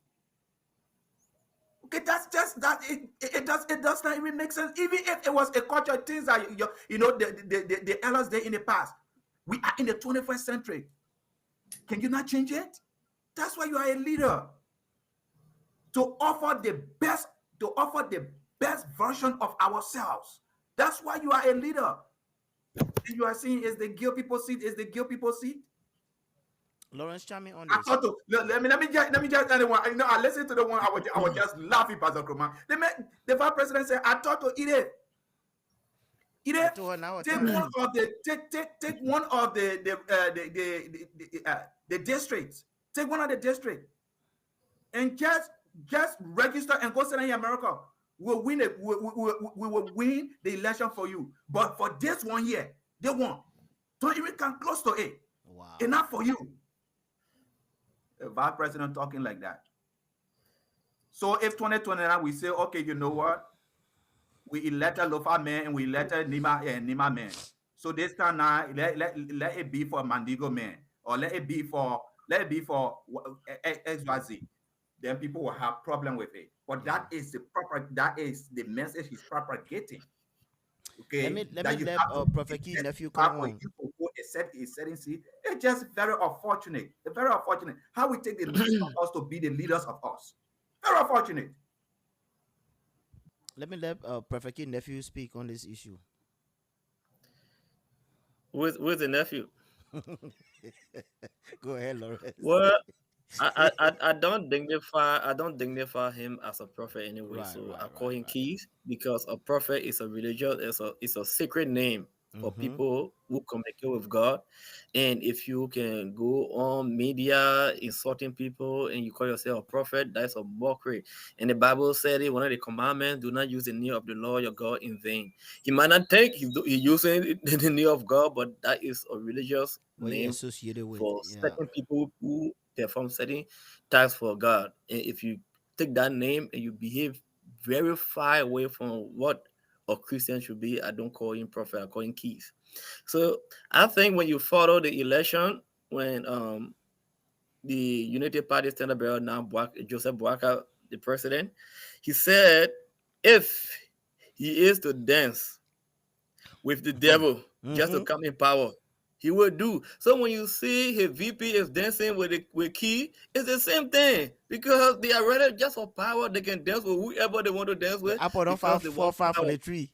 Okay, that's just that it does not even make sense. Even if it was a culture things that the elders did in the past, we are in the 21st century. Can you not change it? That's why you are a leader. To offer the best version of ourselves. That's why you are a leader. And you are saying is the Gil people seat, is the Gil people seat? Lawrence, chime in on I this. thought to let me just anyone. You know, I listened to the one. I was just laughing, Pastor Kroma. The vice president said, "I thought to eat it. Eat I it. told her now. Take Tell her. one of the take one of the districts. Take one of the districts and just register and go sit in America. We'll win it. We will win the election for you. But for this one here, they won't. Don't even come close to it. Wow. Enough for you." The vice president talking like that. So if 2029 we say, okay, you know what? We elected Lofa man and we elected Nima man. So this time now, let it be for Mandigo man, or let it be for XYZ. Then people will have problem with it. But Yeah. that is the message he's propagating. Let Okay, me let me that you let have to Prophet Key get nephew come back for on. you to go a certain seat. It's just very unfortunate. It's very unfortunate how we take the least of us to be the leaders of us. Very unfortunate. Let me let Prophet Key nephew speak on this issue. With the nephew. Go ahead, Lawrence. Well, I don't dignify him as a prophet anyway. Right, So right, I call right, him right. Keys because a prophet is a religious, it's a sacred name for Mm-hmm. people who communicate with God. And if you can go on media insulting people and you call yourself a prophet, that's a mockery. And the Bible said it, one of the commandments, do not use the name of the Lord your God in vain. He might not think he's using the name of God, but that is a religious What you name associated with? for Yeah. certain people who perform certain tasks for God. And if you take that name and you behave very far away from what a Christian should be, I don't call him prophet, I call him keys. So I think when you follow the election, when the United Party standard bearer now Joseph Boakai, the president, he said if he is to dance with the devil just to Mm-hmm. come in power. He will do. So when you see his VP is dancing with Key, it's the same thing because they are ready just for power. They can dance with whoever they want to dance The with apple don't because they fall want far from power. the tree.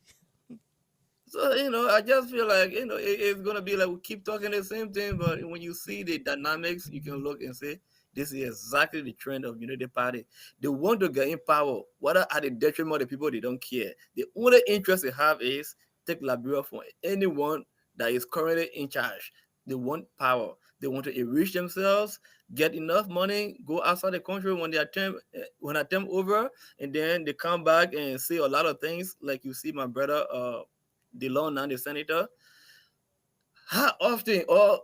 So I just feel like it's gonna be like we keep talking the same thing, but when you see the dynamics, you can look and say this is exactly the trend of Unity Party. They want to get in power, whether at the detriment of the people they don't care. The only interest they have is take Liberia from anyone that is currently in charge. They want power. They want to enrich themselves, get enough money, go outside the country when attempt over, and then they come back and say a lot of things like you see my brother DeLon and the senator. How often or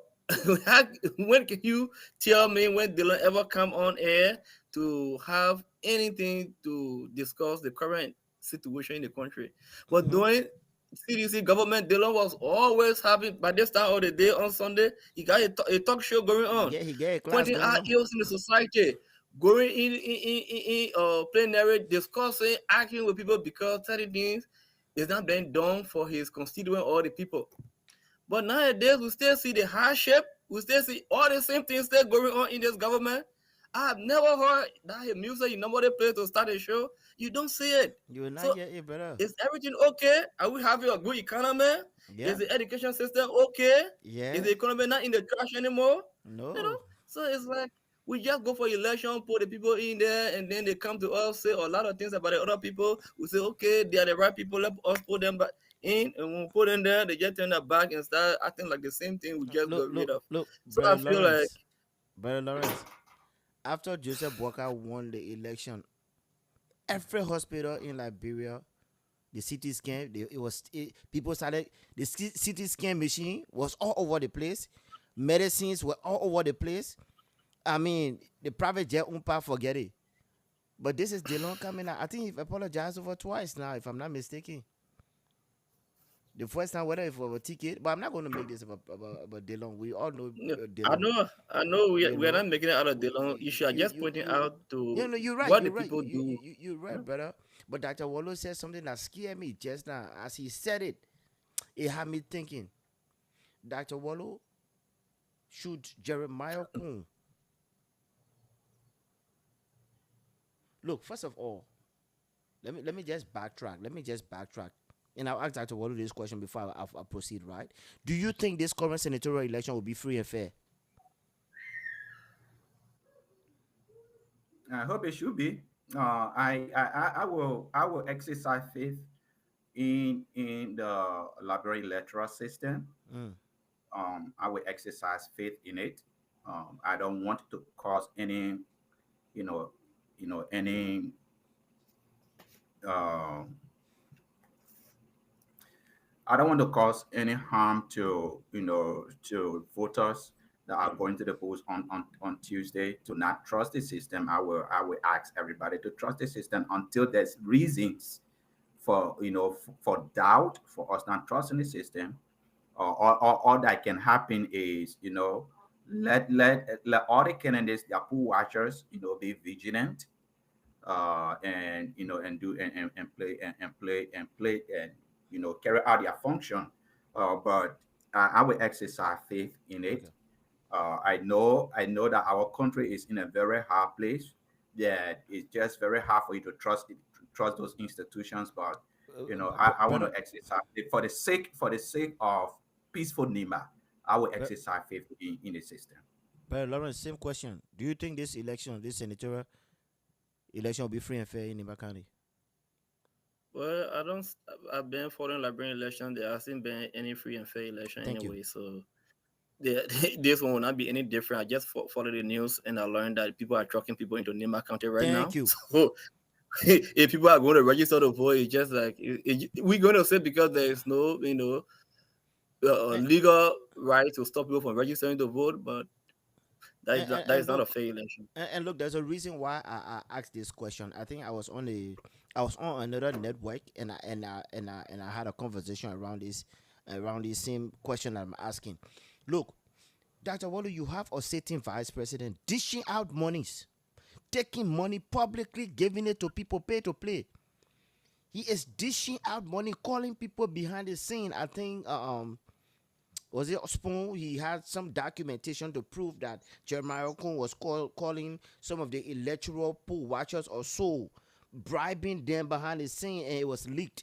how, when can you tell me when DeLon ever come on air to have anything to discuss the current situation in the country? But Mm-hmm. during CDC government, DeLon was always having, by this time of the day on Sunday, he got a talk show going on, He get a class pointing going out on. ills in the society, going in plenary, discussing, arguing with people because certain things is not being done for his constituent or the people. But nowadays, we still see the hardship. We still see all the same things still going on in this government. I have never heard that music in nobody play to start a show. You don't see it. You will not So hear it, brother. is everything okay? Are we having a good economy? Is Yeah. the education system okay? Is Yeah. the economy not in the trash anymore? You know? No. So it's like we just go for election, put the people in there, and then they come to us, say a lot of things about the other people. We say, okay, they are the right people, let us put them back in, and when we put in there, they just turn their back and start acting like the same thing we just Look, got rid look, of. look, So I brother feel like Lawrence. Brother Lawrence. After Joseph Boakai won the election, every hospital in Liberia, the CT scan, people started, the CT scan machine was all over the place. Medicines were all over the place. I mean, the private jet umpa, forget it. But this is Delon coming out. I think he apologized over twice now, if I'm not mistaken. The first time, whether it was a ticket, but I'm not going to make this about Delon. We all know yeah, I Delon. know, I know You we are know, not making it out of the long issue. I just pointing out to you're right. what the You're right. people do. You're right, brother. But Dr. Wallo said something that scared me just now. As he said it, it had me thinking. Dr. Wallo, should Jeremiah Kuhn look? First of all, let me just backtrack. And I'll ask Dr. Wallo this question before I proceed. Right? Do you think this current senatorial election will be free and fair? I hope it should be. I will exercise faith in the library electoral system. Mm, I will exercise faith in it. I don't want to cause any, you know, any uh, I don't want to cause any harm to to voters that are going to the polls on Tuesday to not trust the system. I will ask everybody to trust the system until there's reasons for for doubt for us not trusting the system. All that can happen is let all the candidates, their poll watchers, be vigilant, and and play and carry out their function. But I will exercise faith in it. okay. I know that our country is in a very hard place. That it's just very hard for you to trust those institutions. But I want Brother, to exercise it for the sake of peaceful Nima. I will exercise faith in the system. Brother Lawrence, same question. Do you think this election, this senatorial election, will be free and fair in Nimba County? Well, I don't. I've been following Liberian election. There hasn't been any free and fair election Thank you. anyway. So this one will not be any different. I just follow the news and I learned that people are trucking people into Nima County right Thank now. you. So if people are going to register to vote, it's just like we're going to say because there is no, And, legal right to stop people from registering to vote, but that is and not a look, fair election. and look, there's a reason why I asked this question. I think I was on another network, and I had a conversation around this same question I'm asking. Look, Dr. Waller, you have a sitting vice president dishing out monies, taking money publicly, giving it to people pay to play. He is dishing out money, calling people behind the scene. I think was it Spoon? He had some documentation to prove that Jeremiah Okun was calling some of the electoral poll watchers or so, bribing them behind the scene, and it was leaked.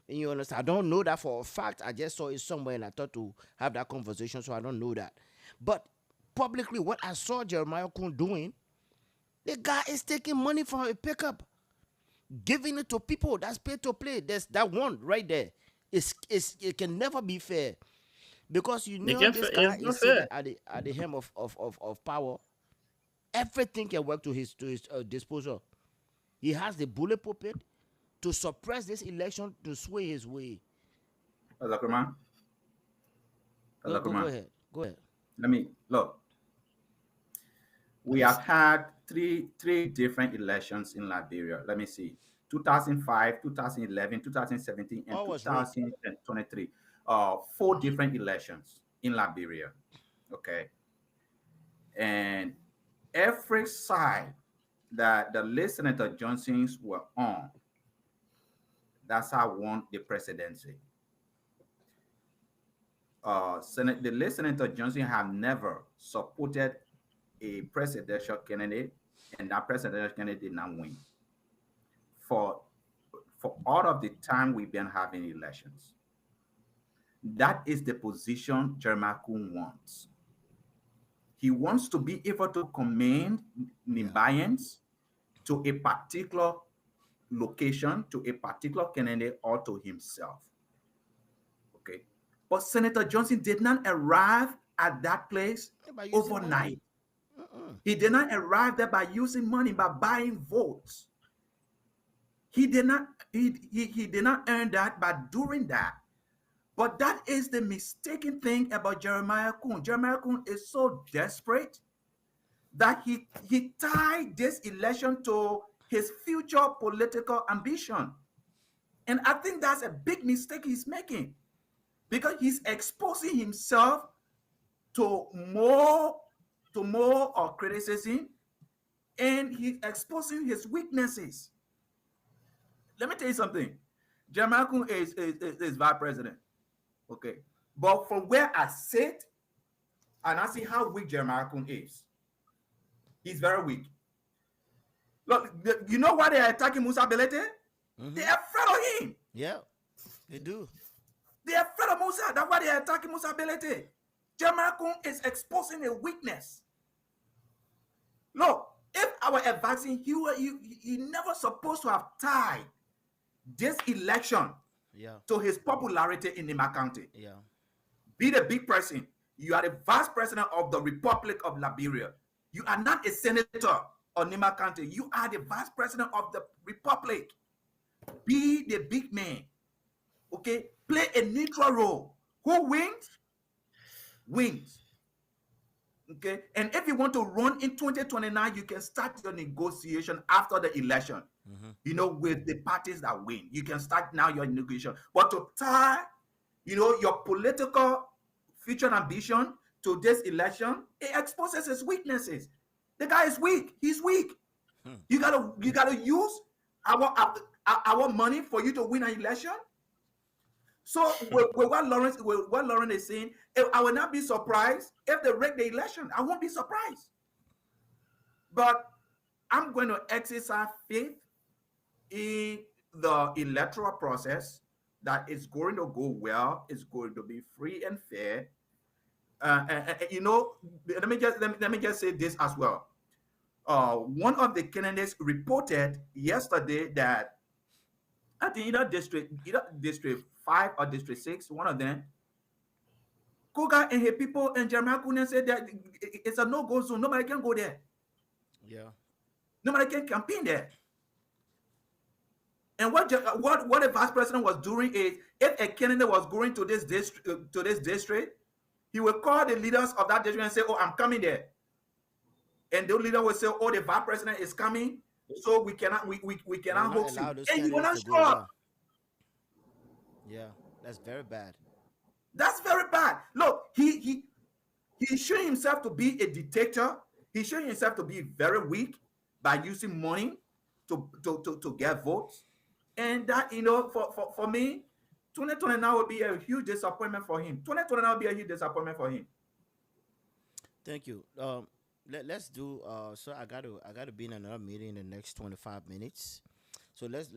And you understand? I don't know that for a fact. I just saw it somewhere, and I thought to have that conversation, so I don't know that. But publicly, what I saw Jeremiah Okun doing, the guy is taking money from a pickup, giving it to people that's paid to play. There's that one right there. It can never be fair. Because this guy It's not is fair. sitting at the helm of power. Everything can work to his disposal. He has the bullet puppet to suppress this election to sway his way. Zakuman, Go Zakuman, ahead. Go ahead. let me look. We have had three different elections in Liberia. Let me see. 2005, 2011, 2017, and All was rigged. 2023. Four different elections in Liberia. Okay. And every side that the late Senator Johnsons were on, that's how won the presidency. The late Senator Johnson have never supported a presidential candidate, and that presidential candidate did not win. For all of the time we've been having elections, that is the position Jeremiah Kuhn wants. He wants to be able to command Yeah. Nimbayans to a particular location, to a particular candidate, or to himself. Okay. But Senator Johnson did not arrive at that place Yeah, by using money. overnight. He did not arrive there by using money, by buying votes. He did not he did not earn that by doing that. But that is the mistaken thing about Jeremiah Kuhn. Jeremiah Kuhn is so desperate that he tied this election to his future political ambition. And I think that's a big mistake he's making because he's exposing himself to more criticism, and he's exposing his weaknesses. Let me tell you something. Jeremiah Kuhn is vice president. Okay. But from where I sit and I see how weak Jeremiah Kuhn is, he's very weak. Look, you know why they are attacking Musa Belete? They are afraid of him. Yeah, they do. They are afraid of Musa. That's why they are attacking Musa Belete. Jeremiah Kuhn is exposing a weakness. Look, if our advising, you never supposed to have tied this election Yeah. to his popularity in Nima County. Yeah. Be the big person. You are the vice president of the Republic of Liberia. You are not a senator of Nima County. You are the vice president of the Republic. Be the big man. Okay? Play a neutral role. Who wins? Wins. Okay? And if you want to run in 2029, you can start your negotiation after the election. Mm-hmm. With the parties that win. You can start now your negotiation. But to tie, your political future ambition to this election, it exposes his weaknesses. The guy is weak. He's weak. Hmm. You gotta use our money for you to win an election. So what Lauren is saying, I will not be surprised if they rig the election. I won't be surprised. But I'm going to exercise faith in the electoral process that it's going to go well. It's going to be free and fair. Let me just say this as well. One of the candidates reported yesterday that I think either District 5 or District 6, one of them, Koga and his people and Jeremiah Kunen said that it's a no-go zone. Nobody can go there. Yeah. Nobody can campaign there. And what the vice president was doing is, if a candidate was going to this district, he will call the leaders of that district and say, "Oh, I'm coming there." And the leader will say, "Oh, the vice president is coming, so we cannot host you." And you will not show up. Yeah. That's very bad. That's very bad. Look, he showing himself to be a dictator. He's showing himself to be very weak by using money to get votes. And that, for me, 2029 will be a huge disappointment for him. 2029 will be a huge disappointment for him. Thank you. Let's do. So I gotta be in another meeting in the next 25 minutes. So let's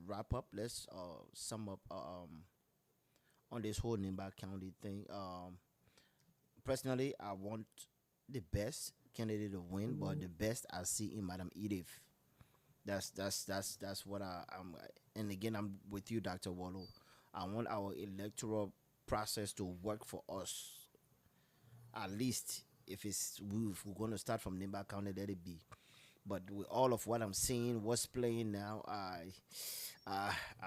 wrap up. Let's sum up on this whole Nimba County thing. Personally, I want the best candidate to win, but the best I see in Madam Edith. That's what I'm. And again, I'm with you, Dr. Wallow. I want our electoral process to work for us. At least if we're going to start from Nimba County, let it be. But with all of what I'm seeing, what's playing now, I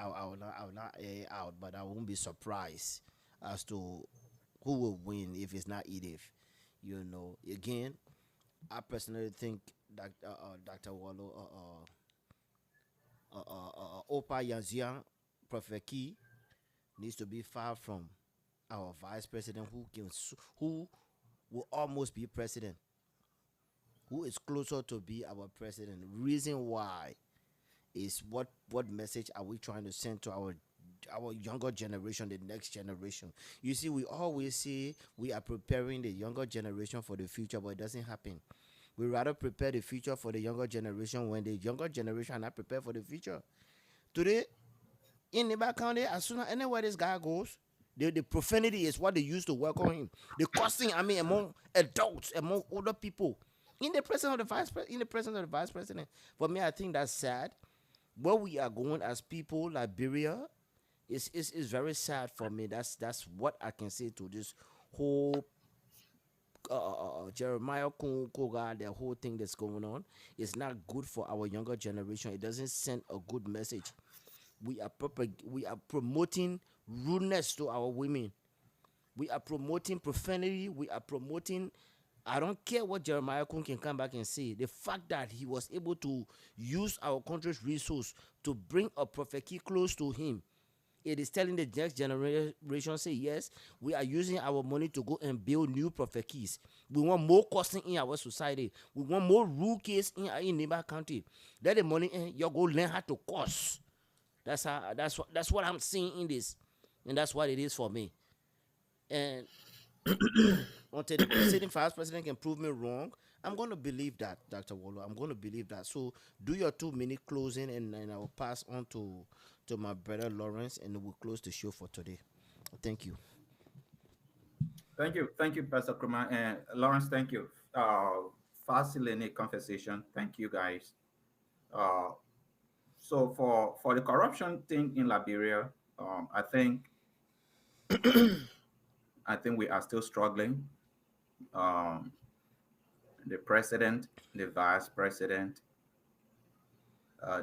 will not out, but I won't be surprised as to who will win if it's not Edith. Again, I personally think that Dr. Wallow, Opa Yanzian Profeki needs to be far from our vice president who will almost be president, who is closer to be our president. Reason why is what message are we trying to send to our younger generation, the next generation? You see, we always say we are preparing the younger generation for the future, but it doesn't happen. We rather prepare the future for the younger generation when the younger generation are not prepared for the future. Today, in Neighbor County, as soon as anywhere this guy goes, the profanity is what they use to welcome him. The cussing, among adults, among older people, in the presence of the vice president. For me, I think that's sad. Where we are going as people, Liberia, is very sad for me. That's what I can say to this whole Jeremiah Koga, the whole thing that's going on. It's not good for our younger generation. It doesn't send a good message. We are promoting rudeness to our women. We are promoting profanity. We are promoting. I don't care what Jeremiah Kun can come back and say. The fact that he was able to use our country's resource to bring a prophecy close to him, it is telling the next generation, say, yes, we are using our money to go and build new prophecies. We want more costing in our society. We want more rookies in neighbor country. Let the money in, you go learn how to cost. That's what I'm seeing in this. And that's what it is for me. And until the sitting vice president can prove me wrong, I'm going to believe that, Dr. Wallow. I'm going to believe that. So do your 2 minute closing, and I will pass on to my brother Lawrence, and we'll close the show for today. Thank you. Thank you, Pastor Kruma and Lawrence. Thank you. fascinating conversation. Thank you guys. Uh, so for the corruption thing in Liberia, I think we are still struggling. Um, the president, the vice president,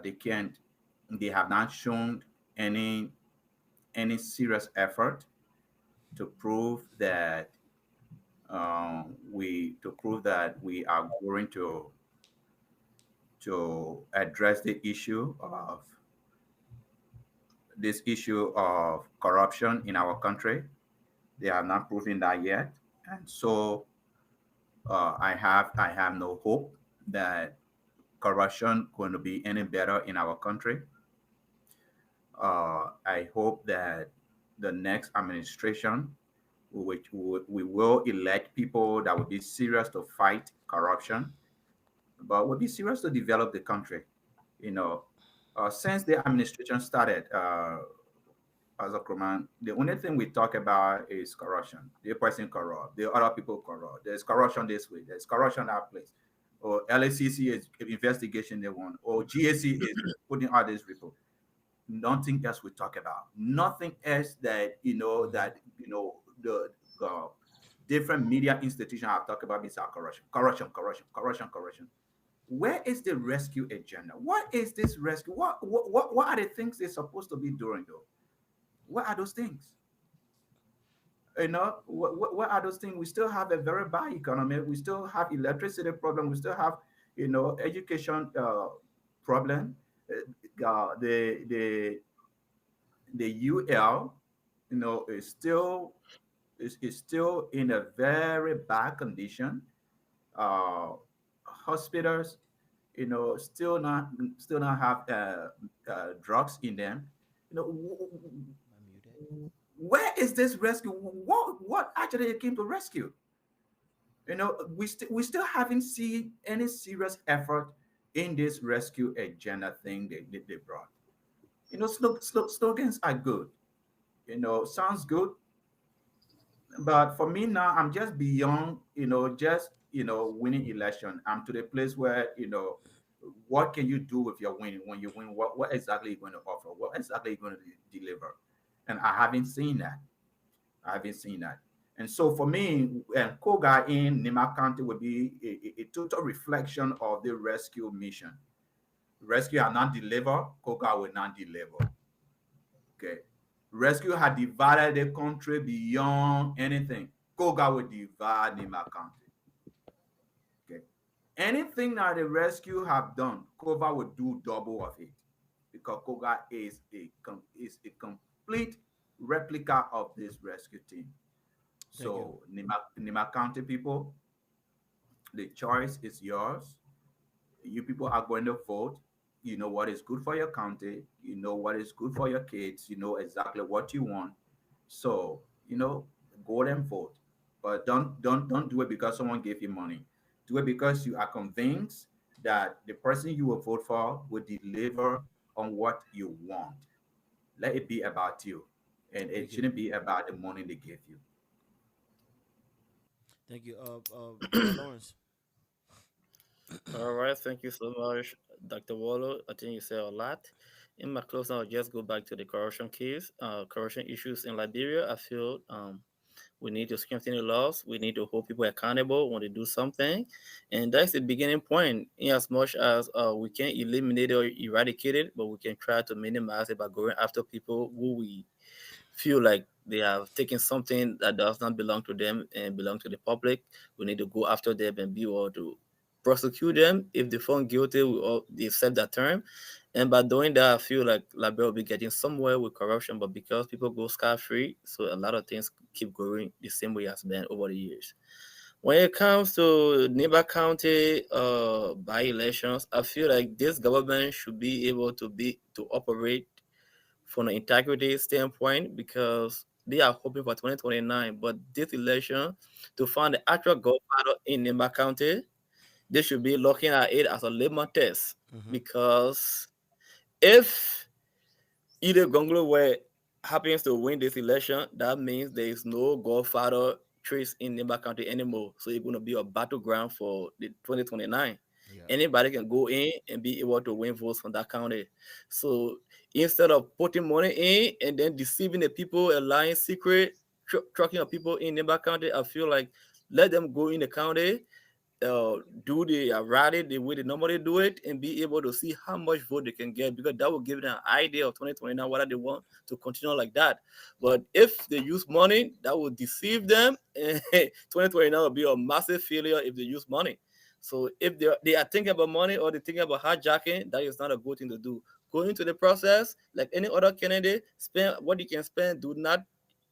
they can't. They have not shown any serious effort to prove that we are going to address the issue of corruption in our country. They have not proven that yet, and so I have no hope that corruption going to be any better in our country. I hope that the next administration, which we will elect people that will be serious to fight corruption, but will be serious to develop the country. You know, since the administration started, as a command, the only thing we talk about is corruption. The person corrupt, the other people corrupt. There's corruption this way. There's corruption that place. Or LACC is investigation they want. Or GAC is putting out this report. Nothing else we talk about. Nothing else that the different media institutions have talked about is corruption, corruption, corruption, corruption, corruption. Where is the rescue agenda? What is this rescue? What are the things they're supposed to be doing though? What are those things? What are those things? We still have a very bad economy. We still have electricity problem. We still have education problem. The UL is still in a very bad condition. Hospitals, still not have drugs in them. You know, I'm muted. where is this rescue? What actually came to rescue? We still haven't seen any serious effort in this rescue agenda thing they brought. Slogans are good. Sounds good, but for me now, I'm just beyond, just winning election. I'm to the place where what can you do with your winning? When you win, what exactly are you going to offer? What exactly are you going to deliver? And I haven't seen that. I haven't seen that. And so for me, Koga in Nima County would be a total reflection of the rescue mission. Rescue are not delivered, Koga will not deliver. Okay. Rescue had divided the country beyond anything. Koga will divide Nima County. Okay. Anything that the rescue have done, Koga will do double of it. Because Koga is a complete replica of this rescue team. Thank you. So Nima County people, the choice is yours. You people are going to vote. You know what is good for your county. You know what is good for your kids. You know exactly what you want. So go and vote. But don't do it because someone gave you money. Do it because you are convinced that the person you will vote for will deliver on what you want. Let it be about you, and it Thank you. shouldn't be about the money they give you. Thank you. Brother Lawrence. All right, thank you so much, Dr. Wallo. I think you said a lot. In my closing, I'll just go back to the corruption case, corruption issues in Liberia. I feel we need to strengthen the laws. We need to hold people accountable when they do something, and that's the beginning point. In as much as we can't eliminate or eradicate it, but we can try to minimize it by going after people who we feel like they have taken something that does not belong to them and belong to the public. We need to go after them and be able to prosecute them. If they found guilty, they accept that term. And by doing that, I feel like Liberia will be getting somewhere with corruption, but because people go scot free, so a lot of things keep going the same way as been over the years. When it comes to neighbor county by elections, I feel like this government should be able to operate from an integrity standpoint because they are hoping for 2029. But this election, to find the actual godfather in Nimba County, they should be looking at it as a litmus test Mm-hmm. because if either Gonglo were happens to win this election, that means there is no godfather trace in Nimba County anymore. So it's going to be a battleground for the 2029. Yeah. Anybody can go in and be able to win votes from that county. So instead of putting money in and then deceiving the people and lying secret, trucking of people in Nimba County, I feel like let them go in the county, do the rally the way they normally do it, and be able to see how much vote they can get, because that will give them an idea of 2029 whether they want to continue like that. But if they use money, that will deceive them, and 2029 will be a massive failure if they use money. So if they are thinking about money or they're thinking about hijacking, that is not a good thing to do. Go into the process like any other candidate, spend what you can spend. Do not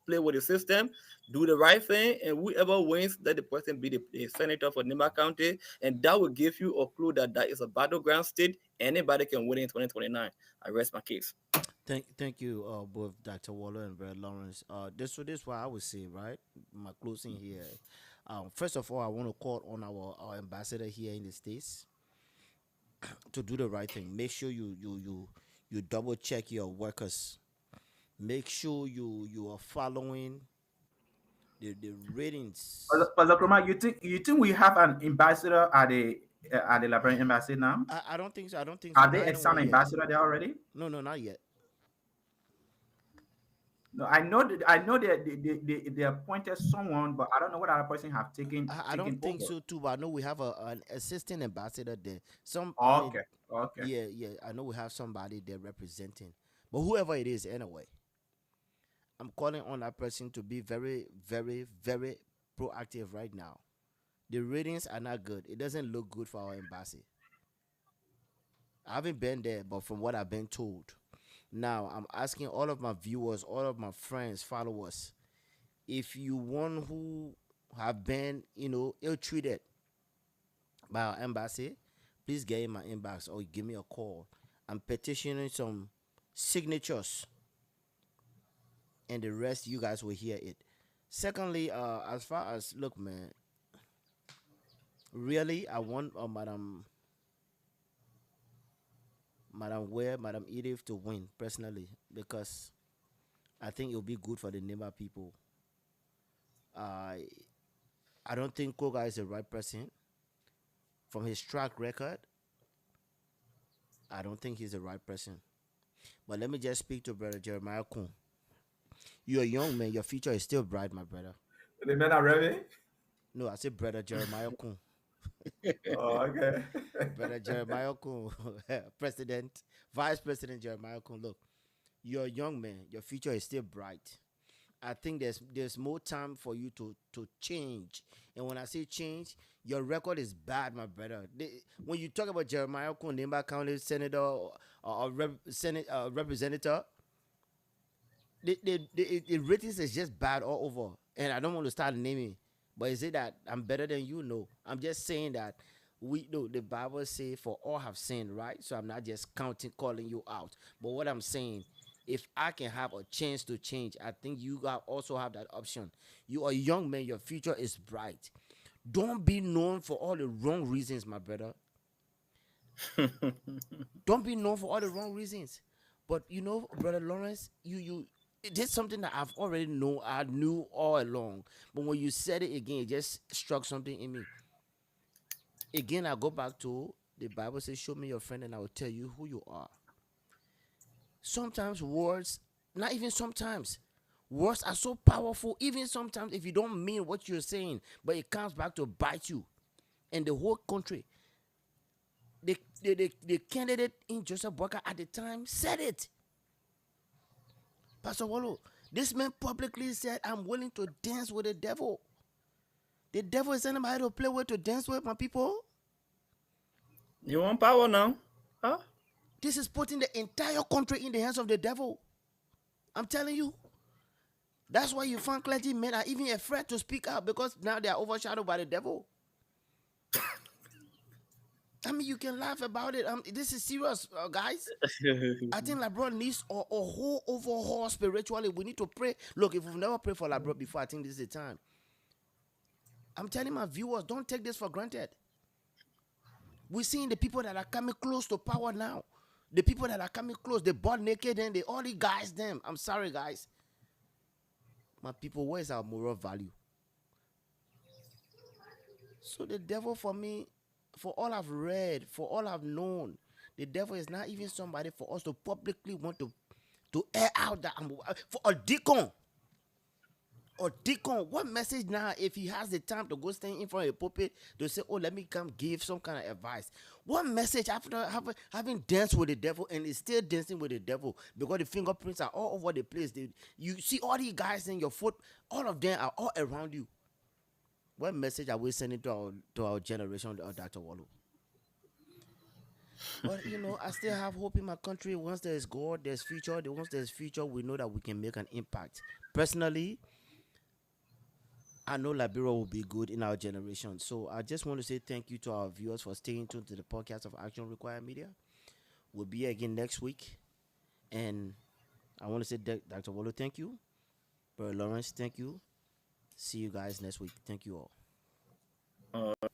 play with the system, do the right thing, and whoever wins, let the person be the senator for Nima County, and that will give you a clue that that is a battleground state. Anybody can win in 2029. I rest my case. Thank you, both Dr. Waller and Brad Lawrence. This what I would say, right? My closing here. First of all, I want to call on our ambassador here in the States to do the right thing. Make sure you double check your workers. Make sure you are following the ratings. Pastor Kroma, you think we have an ambassador at the Liberian embassy now? I don't think so. I don't think so. Are Not they anyone assigned yet. ambassador there already? No, no, not yet. No, I know they appointed someone, but I don't know what other person have taken I don't taken think over. so too. But I know we have an assistant ambassador there. I mean, Okay, okay. yeah, yeah. I know we have somebody there representing. But whoever it is, anyway, I'm calling on that person to be very, very, very proactive right now. The ratings are not good. It doesn't look good for our embassy. I haven't been there, but from what I've been told, now I'm asking all of my viewers, all of my friends, followers, if you one who have been, ill treated by our embassy, please get in my inbox or give me a call. I'm petitioning some signatures, and the rest you guys will hear it. Secondly, as far as look, man, really, I want Madam Edith to win personally because I think it'll be good for the Nema people. I I don't think Koga is the right person from his track record. I don't think he's the right person. But let me just speak to brother Jeremiah Kuhn. You're a young man. Your future is still bright, my brother. The men are ready. No, I said brother Jeremiah Kuhn. Oh, okay. Brother Jeremiah Kuhn, President, Vice President Jeremiah Kuhn. Look, you're a young man. Your future is still bright. I think there's more time for you to change. And when I say change, your record is bad, my brother. When you talk about Jeremiah Kuhn, Nimba County Senator Representative, the ratings is just bad all over. And I don't want to start naming, but is it that I'm better than you? No. I'm just saying that we know the Bible say for all have sinned, right? So I'm not just calling you out. But what I'm saying, if I can have a chance to change, I think you got also have that option. You are a young man, your future is bright. Don't be known for all the wrong reasons, my brother. Don't be known for all the wrong reasons. But brother Lawrence, you it is something that I've already know. I knew all along. But when you said it again, it just struck something in me. Again, I go back to the Bible says, "Show me your friend, and I will tell you who you are." Sometimes words, not even sometimes, words are so powerful. Even sometimes, if you don't mean what you're saying, but it comes back to bite you, and the whole country. The candidate in Joseph Boyka at the time said it. Pastor Wallo, this man publicly said, "I'm willing to dance with the devil." The devil is anybody to play with, to dance with, my people. You want power now? Huh? This is putting the entire country in the hands of the devil. I'm telling you. That's why you find clergymen are even afraid to speak out because now they are overshadowed by the devil. I mean, you can laugh about it. This is serious, guys. I think LeBron needs a whole overhaul spiritually. We need to pray. Look, if we've never prayed for LeBron before, I think this is the time. I'm telling my viewers, don't take this for granted. We're seeing the people that are coming close to power now. The people that are coming close, they butt naked and they all the guys them. I'm sorry, guys. My people, where's our moral value? So the devil for me, for all I've read, for all I've known, the devil is not even somebody for us to publicly want to air out that for a deacon. Or deacon, what message now if he has the time to go stand in front of a pulpit to say, oh, let me come give some kind of advice? What message after having danced with the devil and is still dancing with the devil because the fingerprints are all over the place? You see all these guys in your foot, all of them are all around you. What message are we sending to our generation, Dr. Wallo? But I still have hope in my country. Once there's God, there's future. Once there's future, we know that we can make an impact. Personally, I know Liberia will be good in our generation. So I just want to say thank you to our viewers for staying tuned to the podcast of Action Required Media. We'll be here again next week. And I want to say, Dr. Wallo, thank you. Brother Lawrence, thank you. See you guys next week. Thank you all. All right.